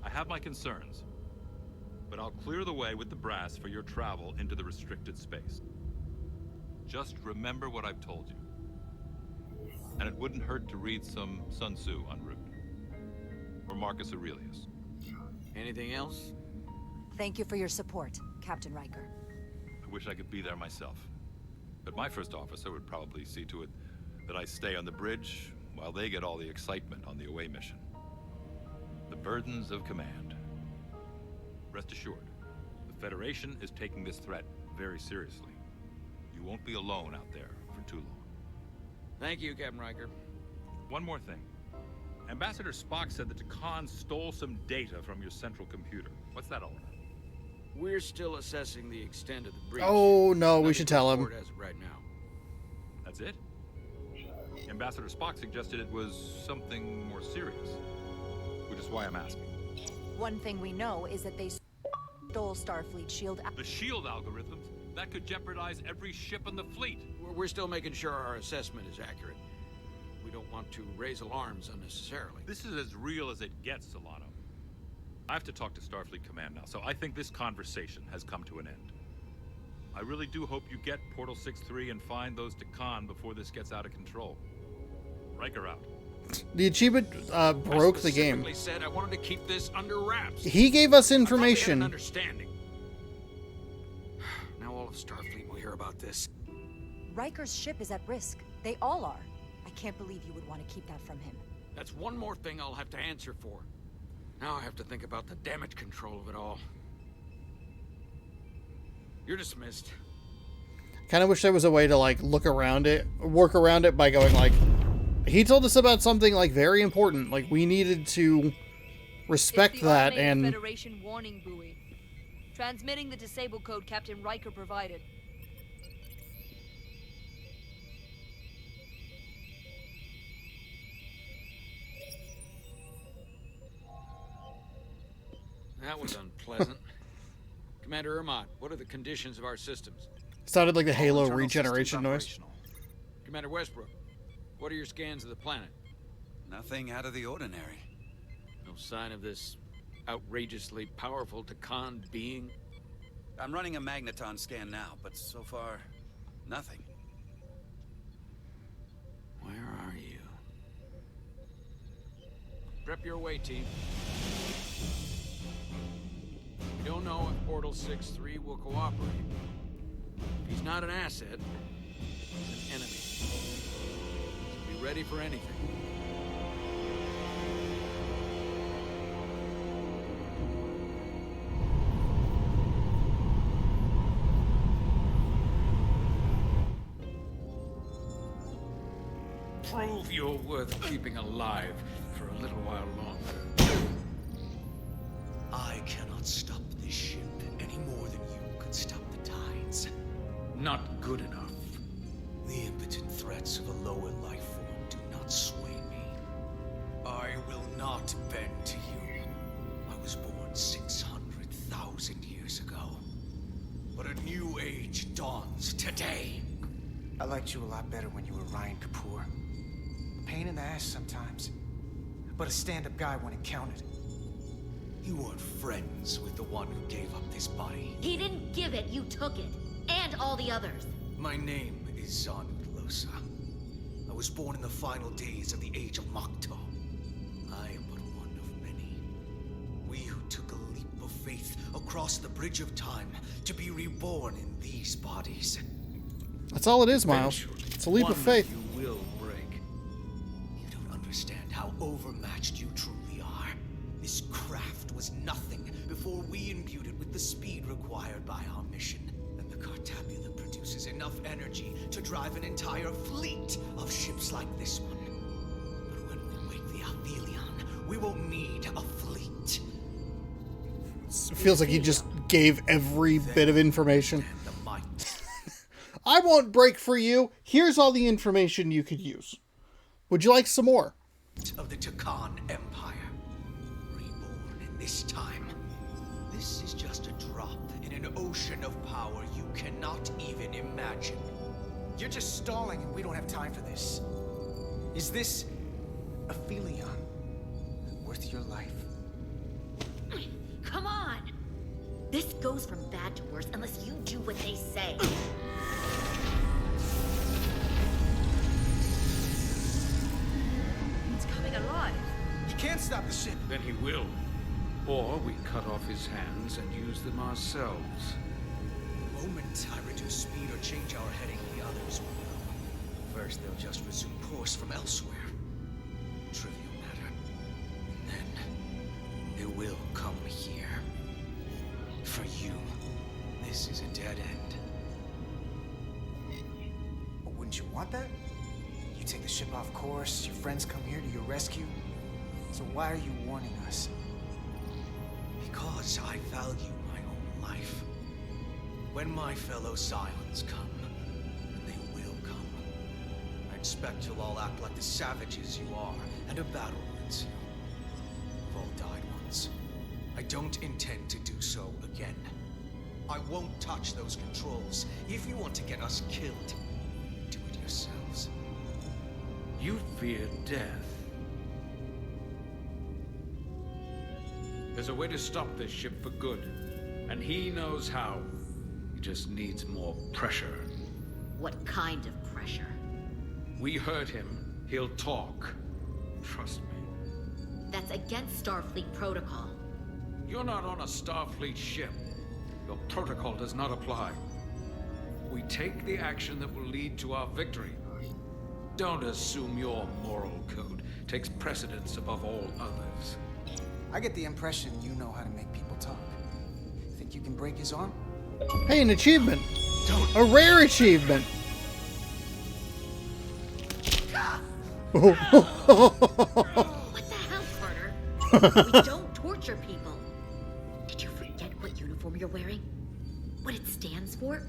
I have my concerns, but I'll clear the way with the brass for your travel into the restricted space. Just remember what I've told you. And it wouldn't hurt to read some Sun Tzu en route. Or Marcus Aurelius. Anything else? Thank you for your support, Captain Riker. I wish I could be there myself. But my first officer would probably see to it that I stay on the bridge while they get all the excitement on the away mission. The burdens of command. Rest assured, the Federation is taking this threat very seriously. You won't be alone out there for too long. Thank you, Captain Riker. One more thing. Ambassador Spock said that Takan stole some data from your central computer. What's that all about? We're still assessing the extent of the breach. Oh, no, we should tell him. Report as of right now. That's it? Ambassador Spock suggested it was something more serious, which is why I'm asking. One thing we know is that they stole Starfleet shield. The shield algorithms? That could jeopardize every ship in the fleet. We're still making sure our assessment is accurate. We don't want to raise alarms unnecessarily. This is as real as it gets, Solano. I have to talk to Starfleet Command now, so I think this conversation has come to an end. I really do hope you get Portal 6-3 and find those Takan before this gets out of control. Riker out. The achievement broke the game. I said I wanted to keep this under wraps. He gave us information. I thought we had an understanding. Now all of Starfleet will hear about this. Riker's ship is at risk. They all are. I can't believe you would want to keep that from him. That's one more thing I'll have to answer for. Now I have to think about the damage control of it all. You're dismissed. Kind of wish there was a way to like work around it by going like, he told us about something like very important. Like we needed to respect that and. Federation warning buoy. Transmitting the disable code Captain Riker provided. That was unpleasant. Commander Ermont, what are the conditions of our systems? Sounded like the Halo regeneration noise. Commander Westbrook, what are your scans of the planet? Nothing out of the ordinary. No sign of this outrageously powerful Takan being? I'm running a magneton scan now, but so far, nothing. Where are you? Prep your way, team. We don't know if Portal 6-3 will cooperate. If he's not an asset, he's an enemy. So be ready for anything. Prove you're worth keeping alive for a little while longer. I cannot stop this ship any more than you could stop the tides. Not good enough. The impotent threats of a lower life form do not sway me. I will not bend to you. I was born 600,000 years ago. But a new age dawns today. I liked you a lot better when you were Ryan Kapoor. Pain in the ass sometimes, but a stand-up guy when it counted. You weren't friends with the one who gave up this body. He didn't give it, you took it. And all the others. My name is Zanud Losa. I was born in the final days of the Age of Makto. I am but one of many. We who took a leap of faith across the bridge of time to be reborn in these bodies. That's all it is, Miles. It's a leap of faith. You will break. You don't understand how overmatched you truly are. This craft was nothing before we imbued it with the speed required by our mission. And the Cartabula produces enough energy to drive an entire fleet of ships like this one. But when we wake the Athelion, we will need a fleet. It feels like he just gave every bit of information. I won't break for you. Here's all the information you could use. Would you like some more? Of the Takan Empire. Reborn in this time. This is just a drop in an ocean of power you cannot even imagine. You're just stalling and we don't have time for this. Is this Aphelion worth your life? Come on! This goes from bad to worse unless you do what they say. It's coming alive. He can't stop the ship. Then he will. Or we cut off his hands and use them ourselves. The moment I reduce speed or change our heading, the others will know. First, they'll just resume course from elsewhere. Trivial matter. And then, they will come here. For you, this is a dead end. But wouldn't you want that? You take the ship off course, your friends come here to your rescue. So why are you warning us? Because I value my own life. When my fellow Scions come, and they will come, I expect you'll all act like the savages you are, and a battle wins you. You've all died once. I don't intend to do so again. I won't touch those controls. If you want to get us killed, do it yourselves. You fear death. There's a way to stop this ship for good, and he knows how. He just needs more pressure. What kind of pressure? We heard him. He'll talk. Trust me. That's against Starfleet protocol. You're not on a Starfleet ship. Your protocol does not apply. We take the action that will lead to our victory. Don't assume your moral code takes precedence above all others. I get the impression you know how to make people talk. Think you can break his arm? Hey, an achievement. A rare achievement. What the hell, Carter? We don't torture people. Did you forget what uniform you're wearing? What it stands for?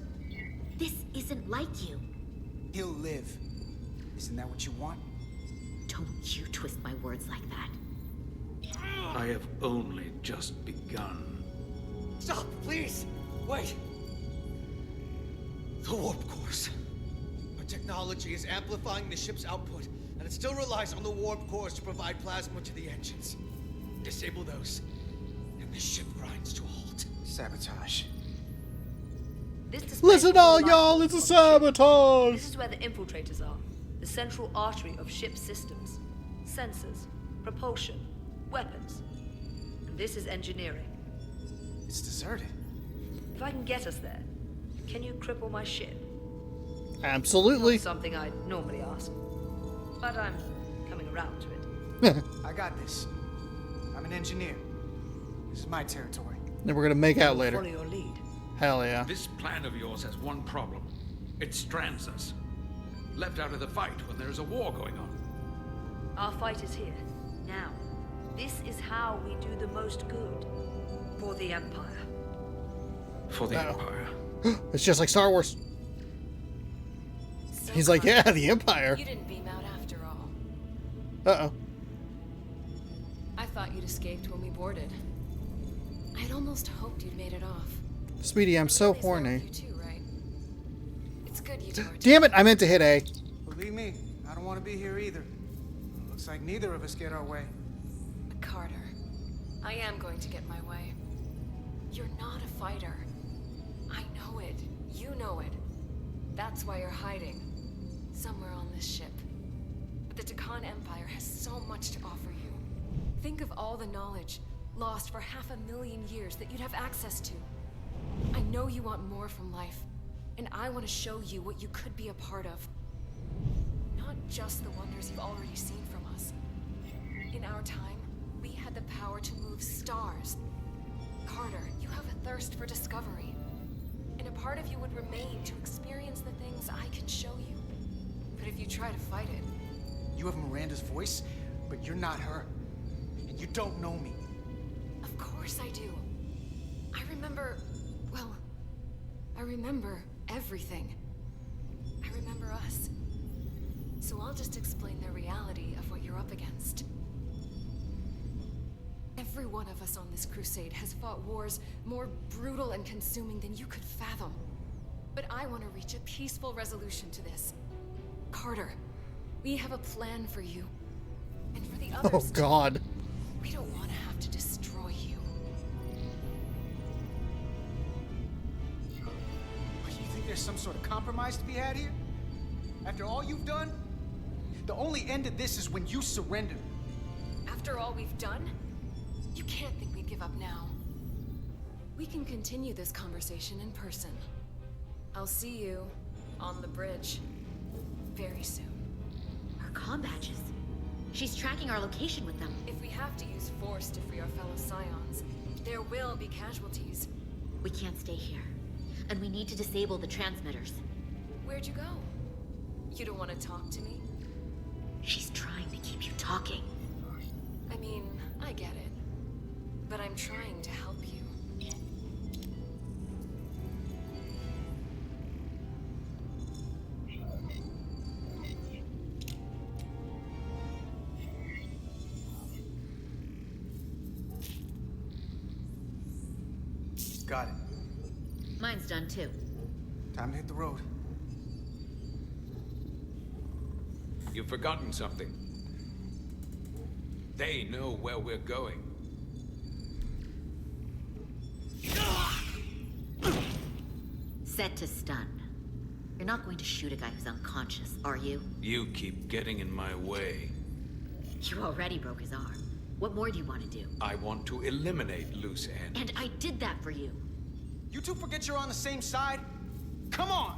This isn't like you. He'll live. Isn't that what you want? Don't you twist my words like that. I have only just begun. Stop, please! Wait! The warp cores. Our technology is amplifying the ship's output, and it still relies on the warp cores to provide plasma to the engines. Disable those, and the ship grinds to a halt. Sabotage. Listen all y'all, it's a sabotage! This is where the infiltrators are. The central artery of ship systems. Sensors, propulsion, weapons. And this is engineering. It's deserted. If I can get us there, can you cripple my ship? Absolutely. Not something I'd normally ask. But I'm coming around to it. I got this. I'm an engineer. This is my territory. Then we're gonna make out later. Follow your lead. Hell yeah. This plan of yours has one problem. It strands us. Left out of the fight when there is a war going on. Our fight is here, now. This is how we do the most good. For the Empire. For the Empire. It's just like Star Wars. So He's like, yeah, the Empire. You didn't beam out after all. Uh-oh. I thought you'd escaped when we boarded. I'd almost hoped you'd made it off. Speedy, I'm so horny. You too, right? It's good you toured. Damn it, I meant to hit A. Believe me, I don't want to be here either. Looks like neither of us get our way. Carter, I am going to get my way. You're not a fighter. I know it. You know it. That's why you're hiding. Somewhere on this ship. But the Takan Empire has so much to offer you. Think of all the knowledge lost for 500,000 years that you'd have access to. I know you want more from life, and I want to show you what you could be a part of. Not just the wonders you've already seen from us. In our time, we had the power to move stars. Carter, you have a thirst for discovery. And a part of you would remain to experience the things I can show you. But if you try to fight it... You have Miranda's voice, but you're not her. And you don't know me. Of course I do. I remember... well... I remember everything. I remember us. So I'll just explain the reality of what you're up against. Every one of us on this crusade has fought wars more brutal and consuming than you could fathom. But I want to reach a peaceful resolution to this. Carter, we have a plan for you. And for the others. Oh, God. We don't want to have to destroy you. But you think there's some sort of compromise to be had here? After all you've done? The only end of this is when you surrender. After all we've done? You can't think we'd give up now. We can continue this conversation in person. I'll see you on the bridge very soon. Her comm badges. She's tracking our location with them. If we have to use force to free our fellow Scions, there will be casualties. We can't stay here. And we need to disable the transmitters. Where'd you go? You don't want to talk to me? She's trying to keep you talking. I mean, I get it. But I'm trying to help you. Got it. Mine's done too. Time to hit the road. You've forgotten something. They know where we're going. Set to stun. You're not going to shoot a guy who's unconscious, are you? You keep getting in my way. You already broke his arm. What more do you want to do? I want to eliminate loose ends. And I did that for you. You two forget you're on the same side? Come on!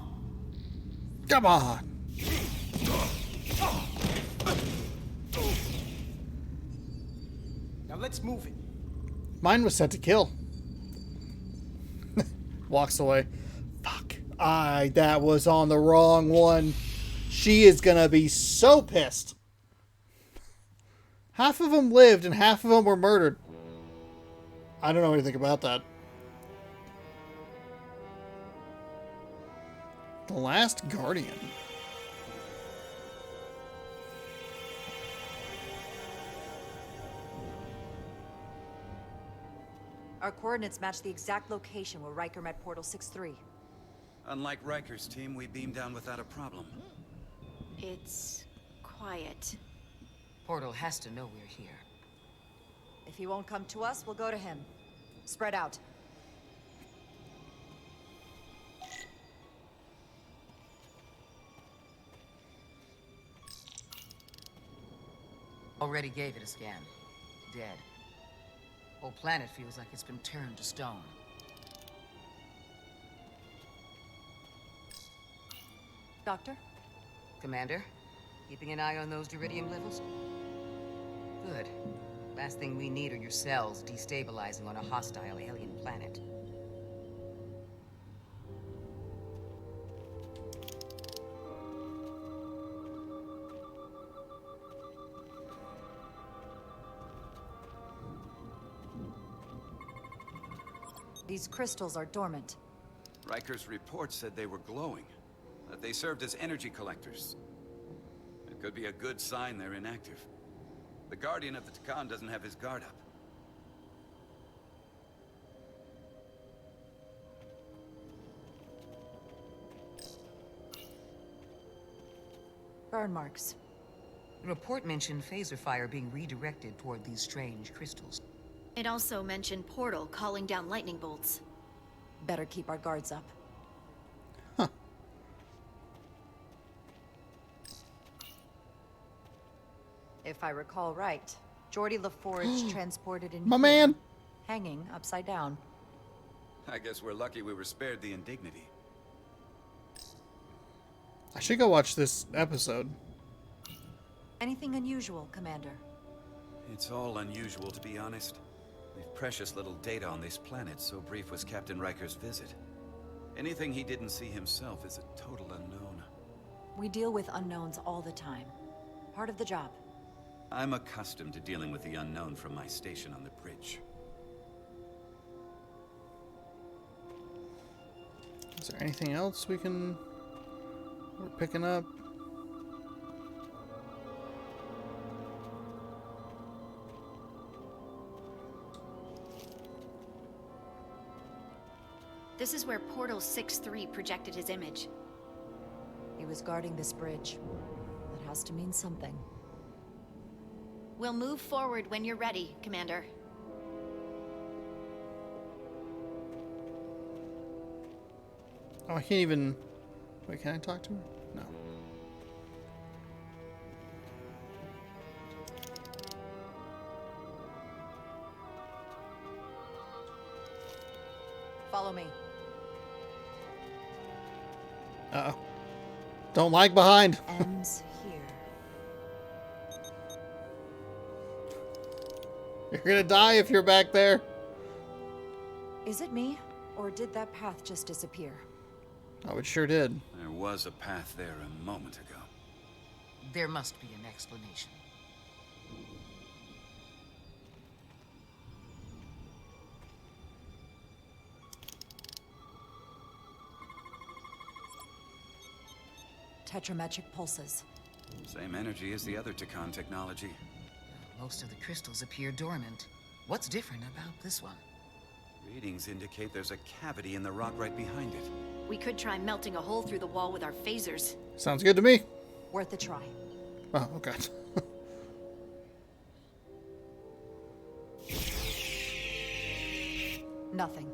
Come on! Now let's move it. Mine was set to kill. Walks away. Fuck. That was on the wrong one. She is gonna be so pissed. Half of them lived and half of them were murdered. I don't know anything about that. The Last Guardian. Our coordinates match the exact location where Riker met Portal 6-3. Unlike Riker's team, we beamed down without a problem. It's quiet. Portal has to know we're here. If he won't come to us, we'll go to him. Spread out. Already gave it a scan. Dead. Whole planet feels like it's been turned to stone. Doctor? Commander? Keeping an eye on those Duridium levels? Good. Last thing we need are your cells destabilizing on a hostile alien planet. These crystals are dormant. Riker's report said they were glowing, that they served as energy collectors. It could be a good sign they're inactive. The Guardian of the Takan doesn't have his guard up. Burn marks. The report mentioned phaser fire being redirected toward these strange crystals. It also mentioned Portal calling down lightning bolts. Better keep our guards up. If I recall right, Geordi LaForge transported in My here, man! hanging upside down. I guess we're lucky we were spared the indignity. I should go watch this episode. Anything unusual, Commander? It's all unusual, to be honest. We've precious little data on this planet, so brief was Captain Riker's visit. Anything he didn't see himself is a total unknown. We deal with unknowns all the time. Part of the job. I'm accustomed to dealing with the unknown from my station on the bridge. Is there anything else we're picking up? This is where Portal 6-3 projected his image. He was guarding this bridge. That has to mean something. We'll move forward when you're ready, Commander. Oh, I can't even... Wait, can I talk to her? No. Follow me. Uh-oh. Don't lag behind. Ends here. You're gonna die if you're back there. Is it me? Or did that path just disappear? Oh, it sure did. There was a path there a moment ago. There must be an explanation. Tetrametric pulses. Same energy as the other Takan technology. Most of the crystals appear dormant. What's different about this one? Readings indicate there's a cavity in the rock right behind it. We could try melting a hole through the wall with our phasers. Sounds good to me. Worth a try. Oh, okay. Nothing.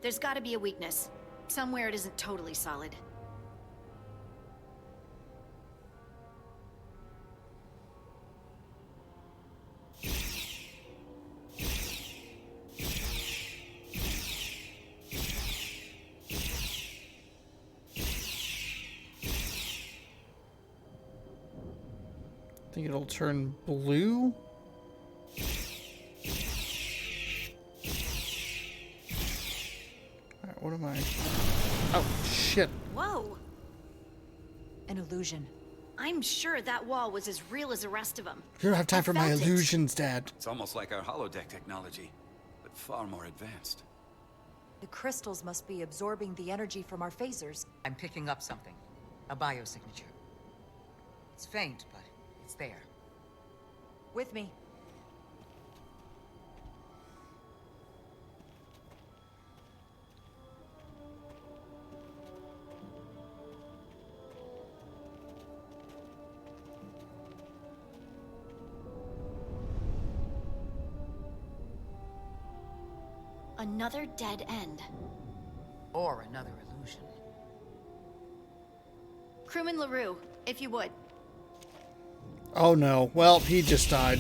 There's gotta be a weakness. Somewhere it isn't totally solid. I think it'll turn blue. Alright, what am I? Oh, shit. Whoa. An illusion. I'm sure that wall was as real as the rest of them. You don't have time for my felt it. illusions, Dad. It's almost like our holodeck technology, but far more advanced. The crystals must be absorbing the energy from our phasers. I'm picking up something. A biosignature. It's faint, but it's there. With me. Another dead end. Or another illusion. Crewman LaRue, if you would. Oh no. Well, he just died.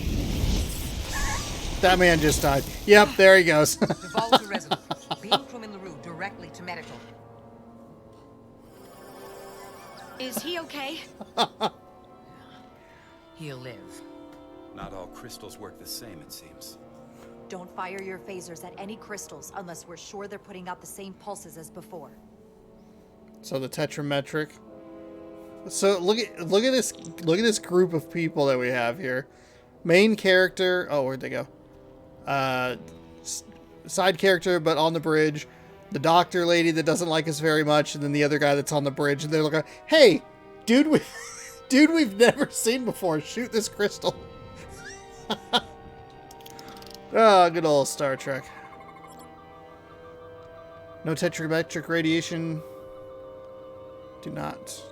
That man just died. Yep, there he goes. Devolve to residence. Beam crewman LaRue directly to medical. Is he okay? He'll live. Not all crystals work the same, it seems. Don't fire your phasers at any crystals unless we're sure they're putting out the same pulses as before. So the tetrametric. So look at this group of people that we have here. Main character. Oh, where'd they go? Side character, but on the bridge. The doctor lady that doesn't like us very much, and then the other guy that's on the bridge. And they're like, "Hey, dude, we've never seen before. Shoot this crystal." Ah, good old Star Trek. No tetrametric radiation. Do not.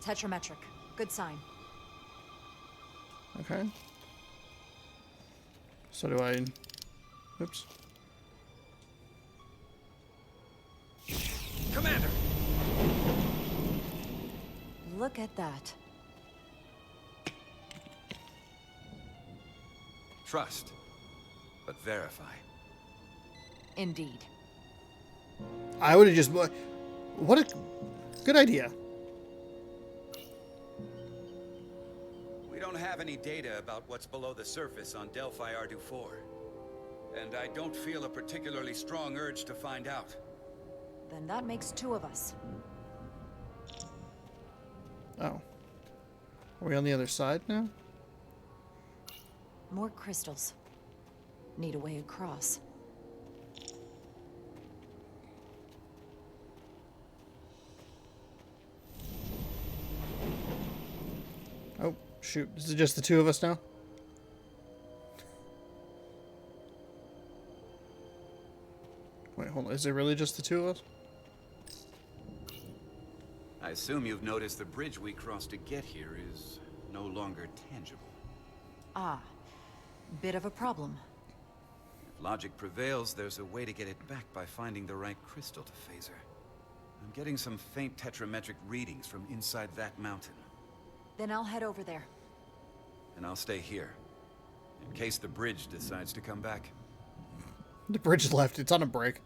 Tetrametric. Good sign. Okay. So do I... Oops. Commander! Look at that. Trust, but verify. Indeed. I would have just... What a good idea. We don't have any data about what's below the surface on Delphi Ardu 4. And I don't feel a particularly strong urge to find out. Then that makes two of us. Oh. Are we on the other side now? More crystals. Need a way across. Oh, shoot. Is it just the two of us now? Wait, hold on. Is it really just the two of us? I assume you've noticed the bridge we crossed to get here is no longer tangible. Ah. Bit of a problem. If logic prevails, there's a way to get it back by finding the right crystal to phaser. I'm getting some faint tetrametric readings from inside that mountain. Then I'll head over there. And I'll stay here, in case the bridge decides to come back. The bridge left. It's on a break.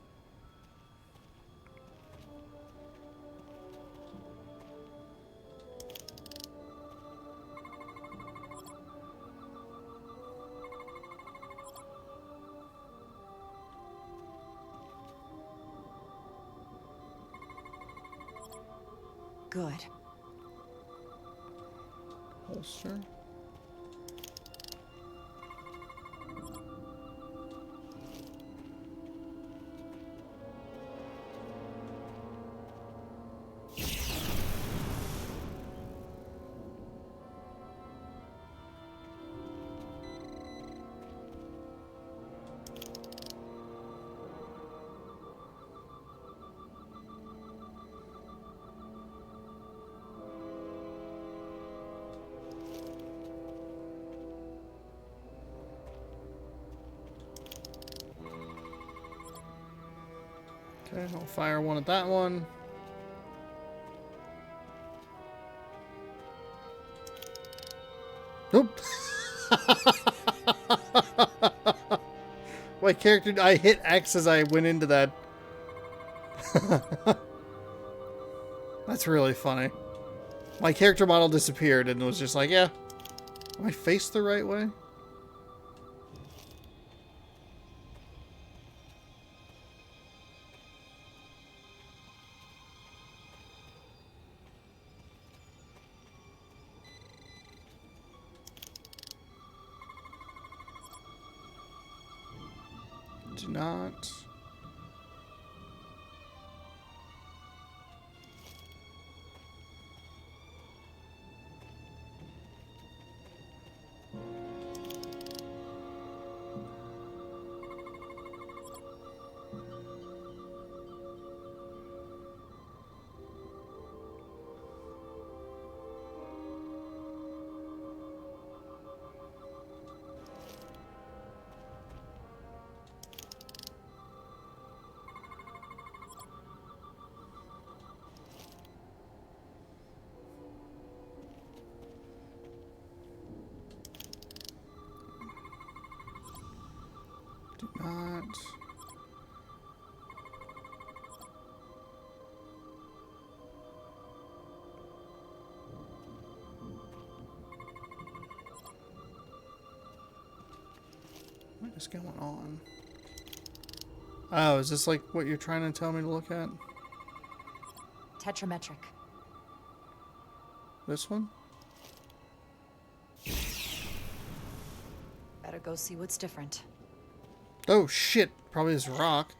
Good. Holster. Okay, I'll fire one at that one. Nope. My character, I hit X as I went into that. That's really funny. My character model disappeared and was just like, yeah, am I faced the right way? Do not. Do not. What is going on? Oh, is this like what you're trying to tell me to look at? Tetrametric. This one? Better go see what's different. Oh shit, probably this rock.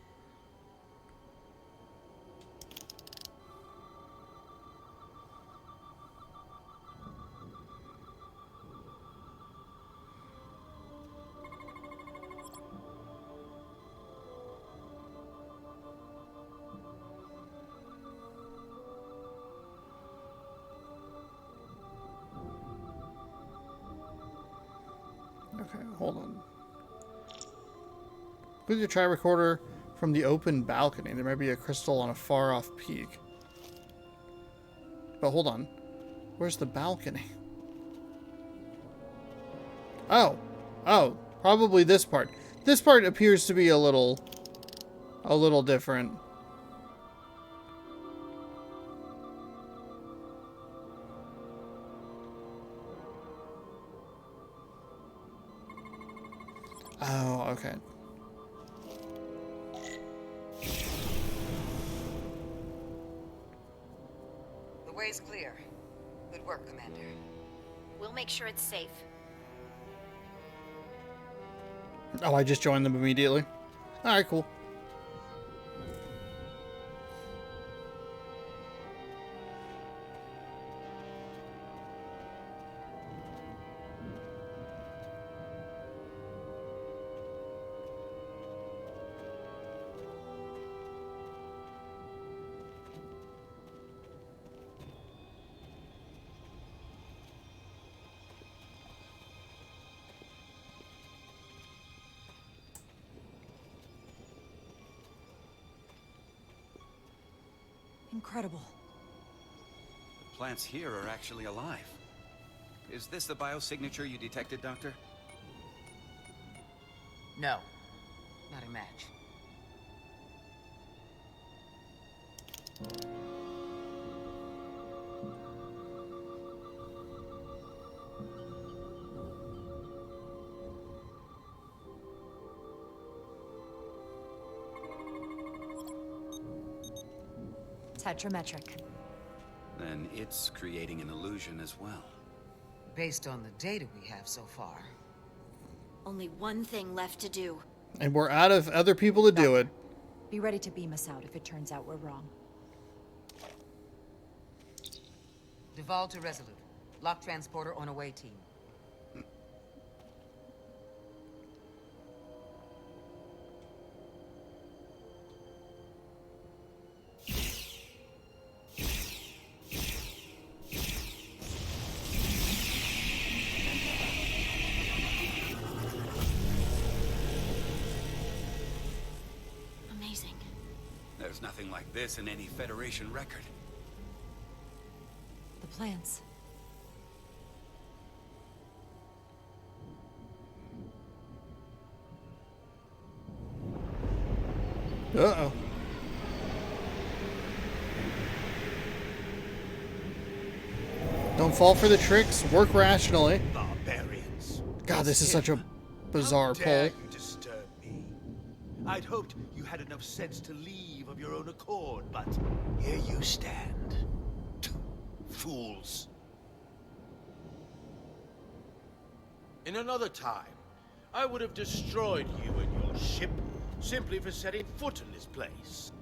Okay, hold on. With your tri-recorder from the open balcony, there may be a crystal on a far-off peak. But hold on. Where's the balcony? Oh. Oh. Probably this part. This part appears to be a little different. Oh, okay. The way's clear. Good work, Commander. We'll make sure it's safe. Oh, I just joined them immediately. Alright, cool. Incredible. The plants here are actually alive. Is this the biosignature you detected, Doctor? No. Not a match. Tetrametric. Then it's creating an illusion as well. Based on the data we have so far. Only one thing left to do. And we're out of other people to do it. Be ready to beam us out if it turns out we're wrong. Duval to Resolute. Lock transporter on away team. Amazing. There's nothing like this in any Federation record. The plants. Uh-oh. Don't fall for the tricks. Work rationally. Barbarians. God, this is such a bizarre How dare poll. you disturb me? I'd hoped you had enough sense to leave of your own accord, but here you stand. Fools. In another time, I would have destroyed you and your ship simply for setting foot in this place.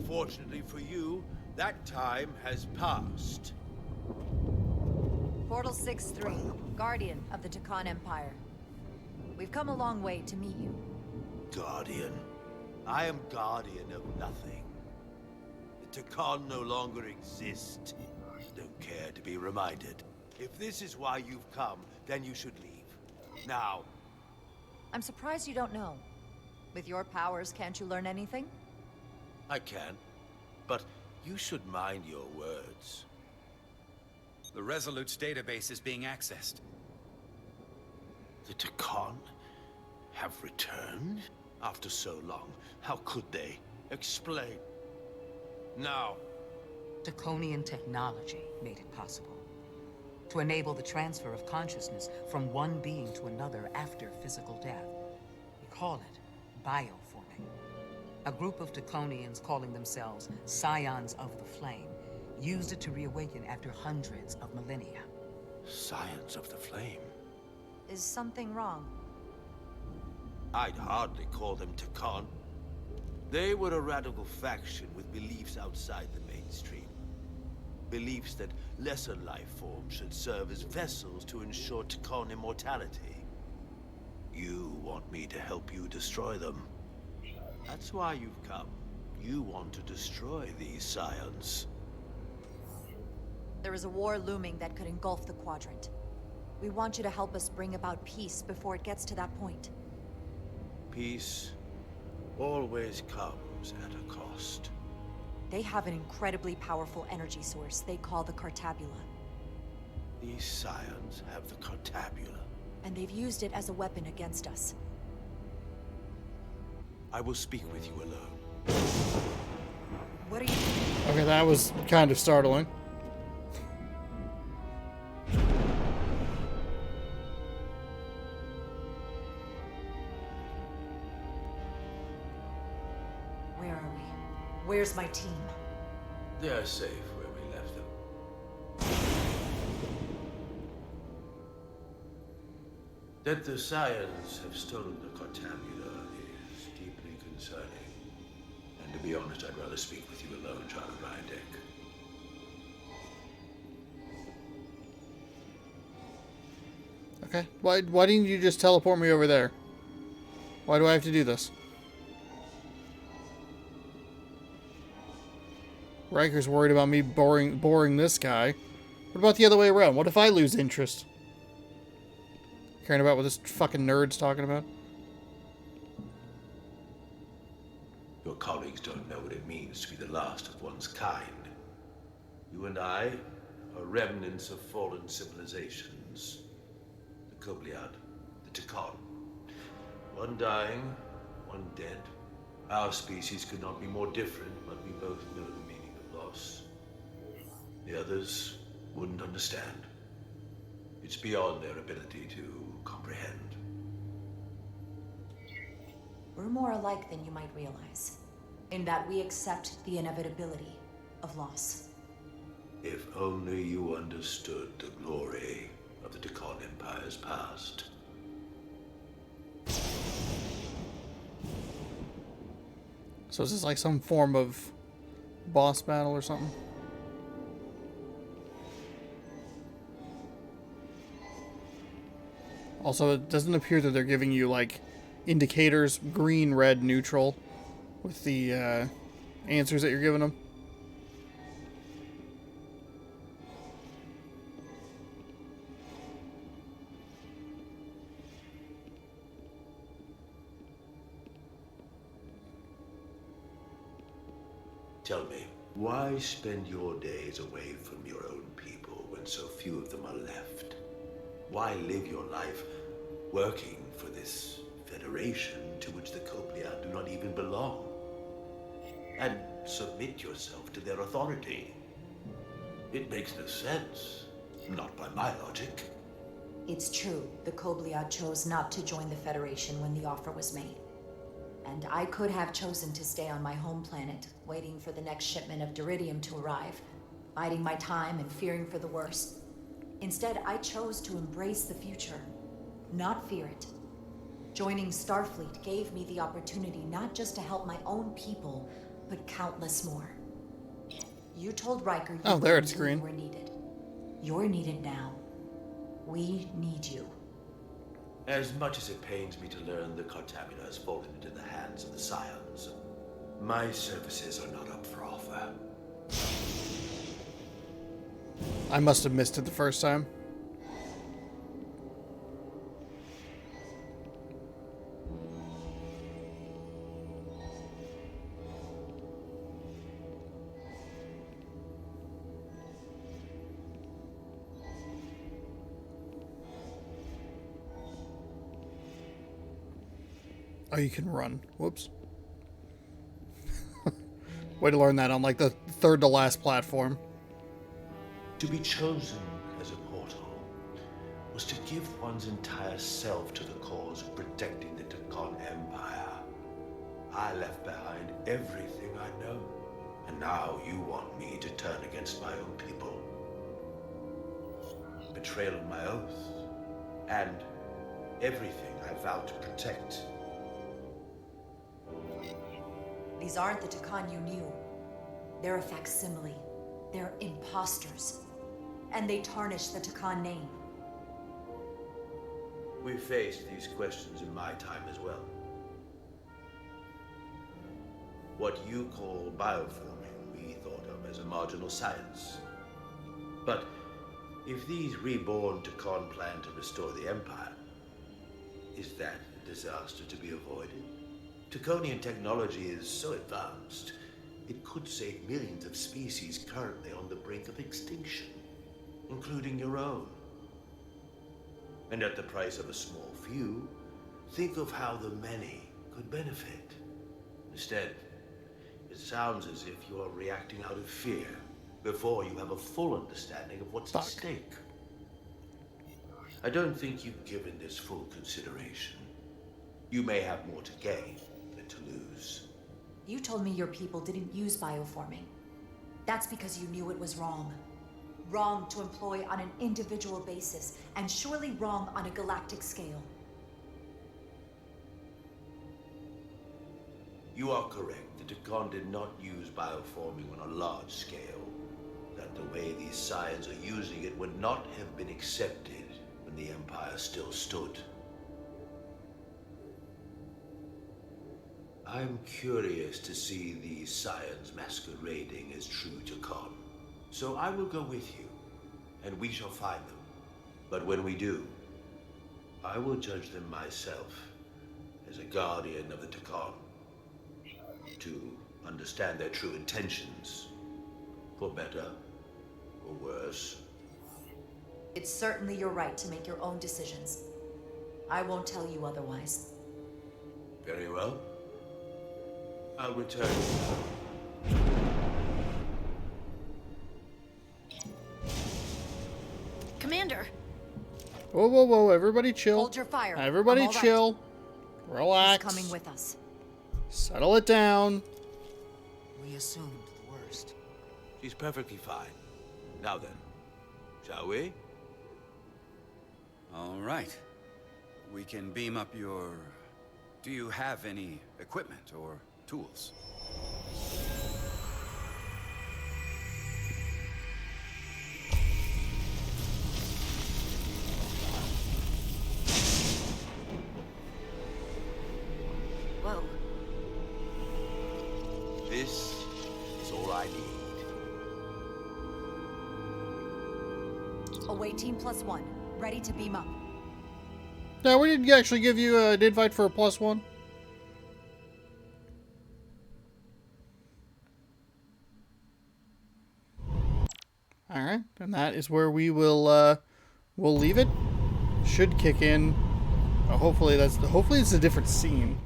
Fortunately for you, that time has passed. Portal 6-3, Guardian of the Takan Empire. We've come a long way to meet you. Guardian? I am guardian of nothing. The Takan no longer exist. Don't care to be reminded. If this is why you've come, then you should leave. Now. I'm surprised you don't know. With your powers, can't you learn anything? I can. But you should mind your words. The Resolute's database is being accessed. The Takan have returned? After so long, how could they? Explain. Now. Draconian technology made it possible. To enable the transfer of consciousness from one being to another after physical death. We call it bioforming. A group of Draconians calling themselves Scions of the Flame used it to reawaken after hundreds of millennia. Scions of the Flame? Is something wrong? I'd hardly call them Takan. They were a radical faction with beliefs outside the mainstream. Beliefs that lesser life forms should serve as vessels to ensure Takan immortality. You want me to help you destroy them. That's why you've come. You want to destroy these scions. There is a war looming that could engulf the Quadrant. We want you to help us bring about peace before it gets to that point. Peace always comes at a cost. They have an incredibly powerful energy source they call the Cartabula. These scions have the Cartabula. And they've used it as a weapon against us. I will speak with you alone. What are you... Okay, that was kind of startling. Where are we? Where's my team? They're safe where we left them. That the scions have stolen the Cartabula is deeply concerning. And to be honest, I'd rather speak with you alone, Child of Ryandek. Okay. Why didn't you just teleport me over there? Why do I have to do this? Riker's worried about me boring this guy. What about the other way around? What if I lose interest? Caring about what this fucking nerd's talking about? Your colleagues don't know what it means to be the last of one's kind. You and I are remnants of fallen civilizations. The Kobliad, the Takan. One dying, one dead. Our species could not be more different, but we both know the meaning of loss. The others wouldn't understand. It's beyond their ability to comprehend. We're more alike than you might realize, in that we accept the inevitability of loss. If only you understood the glory of the Takan Empire's past. So is this like some form of boss battle or something? Also, it doesn't appear that they're giving you like indicators, green, red, neutral, with the answers that you're giving them. Tell me, why spend your days away from your own people when so few of them are left? Why live your life working for this federation to which the Kobliad do not even belong? And submit yourself to their authority? It makes no sense. Not by my logic. It's true, the Kobliad chose not to join the Federation when the offer was made. And I could have chosen to stay on my home planet, waiting for the next shipment of Diridium to arrive, biding my time and fearing for the worst. Instead, I chose to embrace the future, not fear it. Joining Starfleet gave me the opportunity not just to help my own people, but countless more. You told Riker you Oh, there wouldn't it's until you green. were needed. You're needed now. We need you. As much as it pains me to learn the Cartabula has fallen into the hands of the Scions, my services are not up for offer. I must have missed it the first time. Oh, you can run. Whoops. Way to learn that on like the third to last platform. To be chosen as a portal was to give one's entire self to the cause of protecting the Takon Empire. I left behind everything I know, and now you want me to turn against my own people. Betrayal of my oath, and everything I vowed to protect. These aren't the Takon you knew. They're a facsimile. They're imposters. And they tarnish the Takon name. We faced these questions in my time as well. What you call bioforming, we thought of as a marginal science. But if these reborn Takon plan to restore the Empire, is that a disaster to be avoided? Takonian technology is so advanced, it could save millions of species currently on the brink of extinction, including your own. And at the price of a small few, think of how the many could benefit. Instead, it sounds as if you are reacting out of fear before you have a full understanding of what's at stake. I don't think you've given this full consideration. You may have more to gain than to lose. You told me your people didn't use bioforming. That's because you knew it was wrong. Wrong to employ on an individual basis, and surely wrong on a galactic scale. You are correct. The Takon did not use bioforming on a large scale. That the way these Scions are using it would not have been accepted when the Empire still stood. I'm curious to see these Scions masquerading as true Takon. So I will go with you, and we shall find them. But when we do, I will judge them myself as a guardian of the Takon, to understand their true intentions, for better or worse. It's certainly your right to make your own decisions. I won't tell you otherwise. Very well. I'll return. Commander! Whoa, whoa, whoa, everybody chill. Hold your fire. Everybody I'm all right. chill. Relax. He's coming with us. Settle it down. We assumed the worst. She's perfectly fine. Now then, shall we? All right. We can beam up your... Do you have any equipment or tools? Whoa. This is all I need. Away team +1. Ready to beam up. Now, we didn't actually give you an invite for a +1. All right, and that is where we will we'll leave it. Should kick in. Hopefully it's a different scene.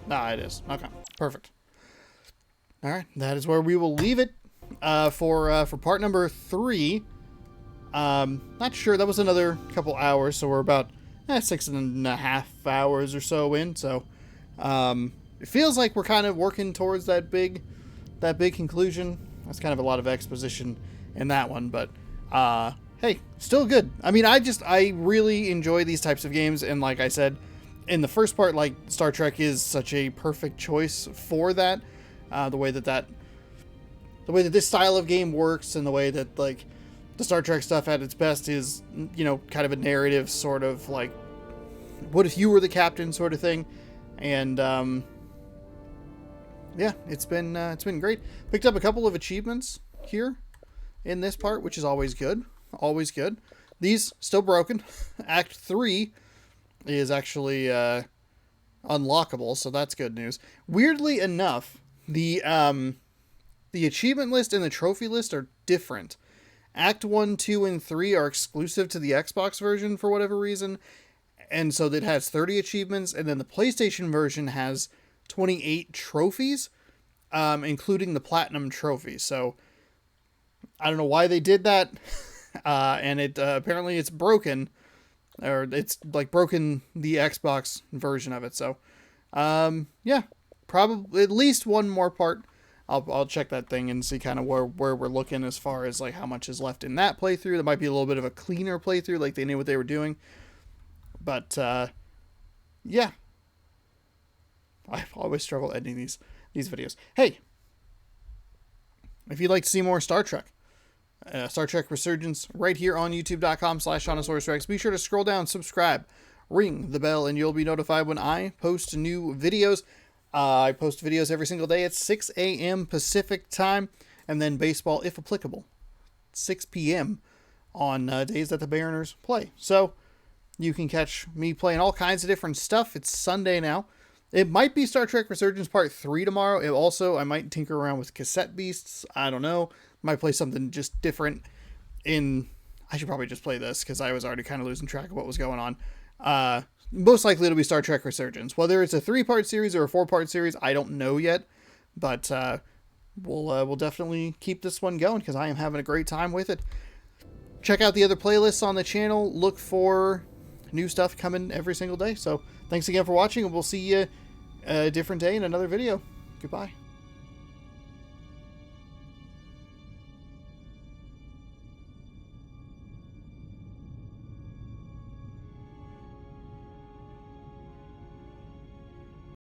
Ah, it is. Okay, perfect. All right, that is where we will leave it for part number 3. Not sure. That was another couple hours, so we're about 6.5 hours or so in. So it feels like we're kind of working towards that big conclusion. That's kind of a lot of exposition in that one, but hey, still good. I mean, I really enjoy these types of games, and like I said in the first part, like Star Trek is such a perfect choice for that. The way that this style of game works, and the way that like the Star Trek stuff at its best is, you know, kind of a narrative sort of like, what if you were the captain sort of thing. And yeah, it's been great. Picked up a couple of achievements here in this part, which is always good. Always good. These still broken. Act 3 is actually unlockable, so that's good news. Weirdly enough, the achievement list and the trophy list are different. Act 1, 2, and 3 are exclusive to the Xbox version for whatever reason, and so it has 30 achievements, and then the PlayStation version has 28 trophies, including the Platinum trophy. So I don't know why they did that, and it apparently it's broken, or it's like broken the Xbox version of it. So yeah, probably at least one more part. I'll check that thing and see kind of where we're looking as far as like how much is left in that playthrough. That might be a little bit of a cleaner playthrough, like they knew what they were doing. But yeah, I always struggle editing these videos. Hey, if you'd like to see more Star Trek Resurgence right here on youtube.com/ShaunosaurusRex, be sure to scroll down, subscribe, ring the bell, and you'll be notified when I post new videos. I post videos every single day at 6 a.m. Pacific time, and then baseball, if applicable, 6 p.m. on days that the Mariners play. So you can catch me playing all kinds of different stuff. It's Sunday now. It might be Star Trek Resurgence Part 3 tomorrow. I might tinker around with Cassette Beasts. I don't know. Might play something just different I should probably just play this because I was already kind of losing track of what was going on. Most likely it'll be Star Trek Resurgence. Whether it's a 3-part series or a 4-part series, I don't know yet. But we'll definitely keep this one going because I am having a great time with it. Check out the other playlists on the channel. Look for new stuff coming every single day. So thanks again for watching, and we'll see you a different day in another video. Goodbye.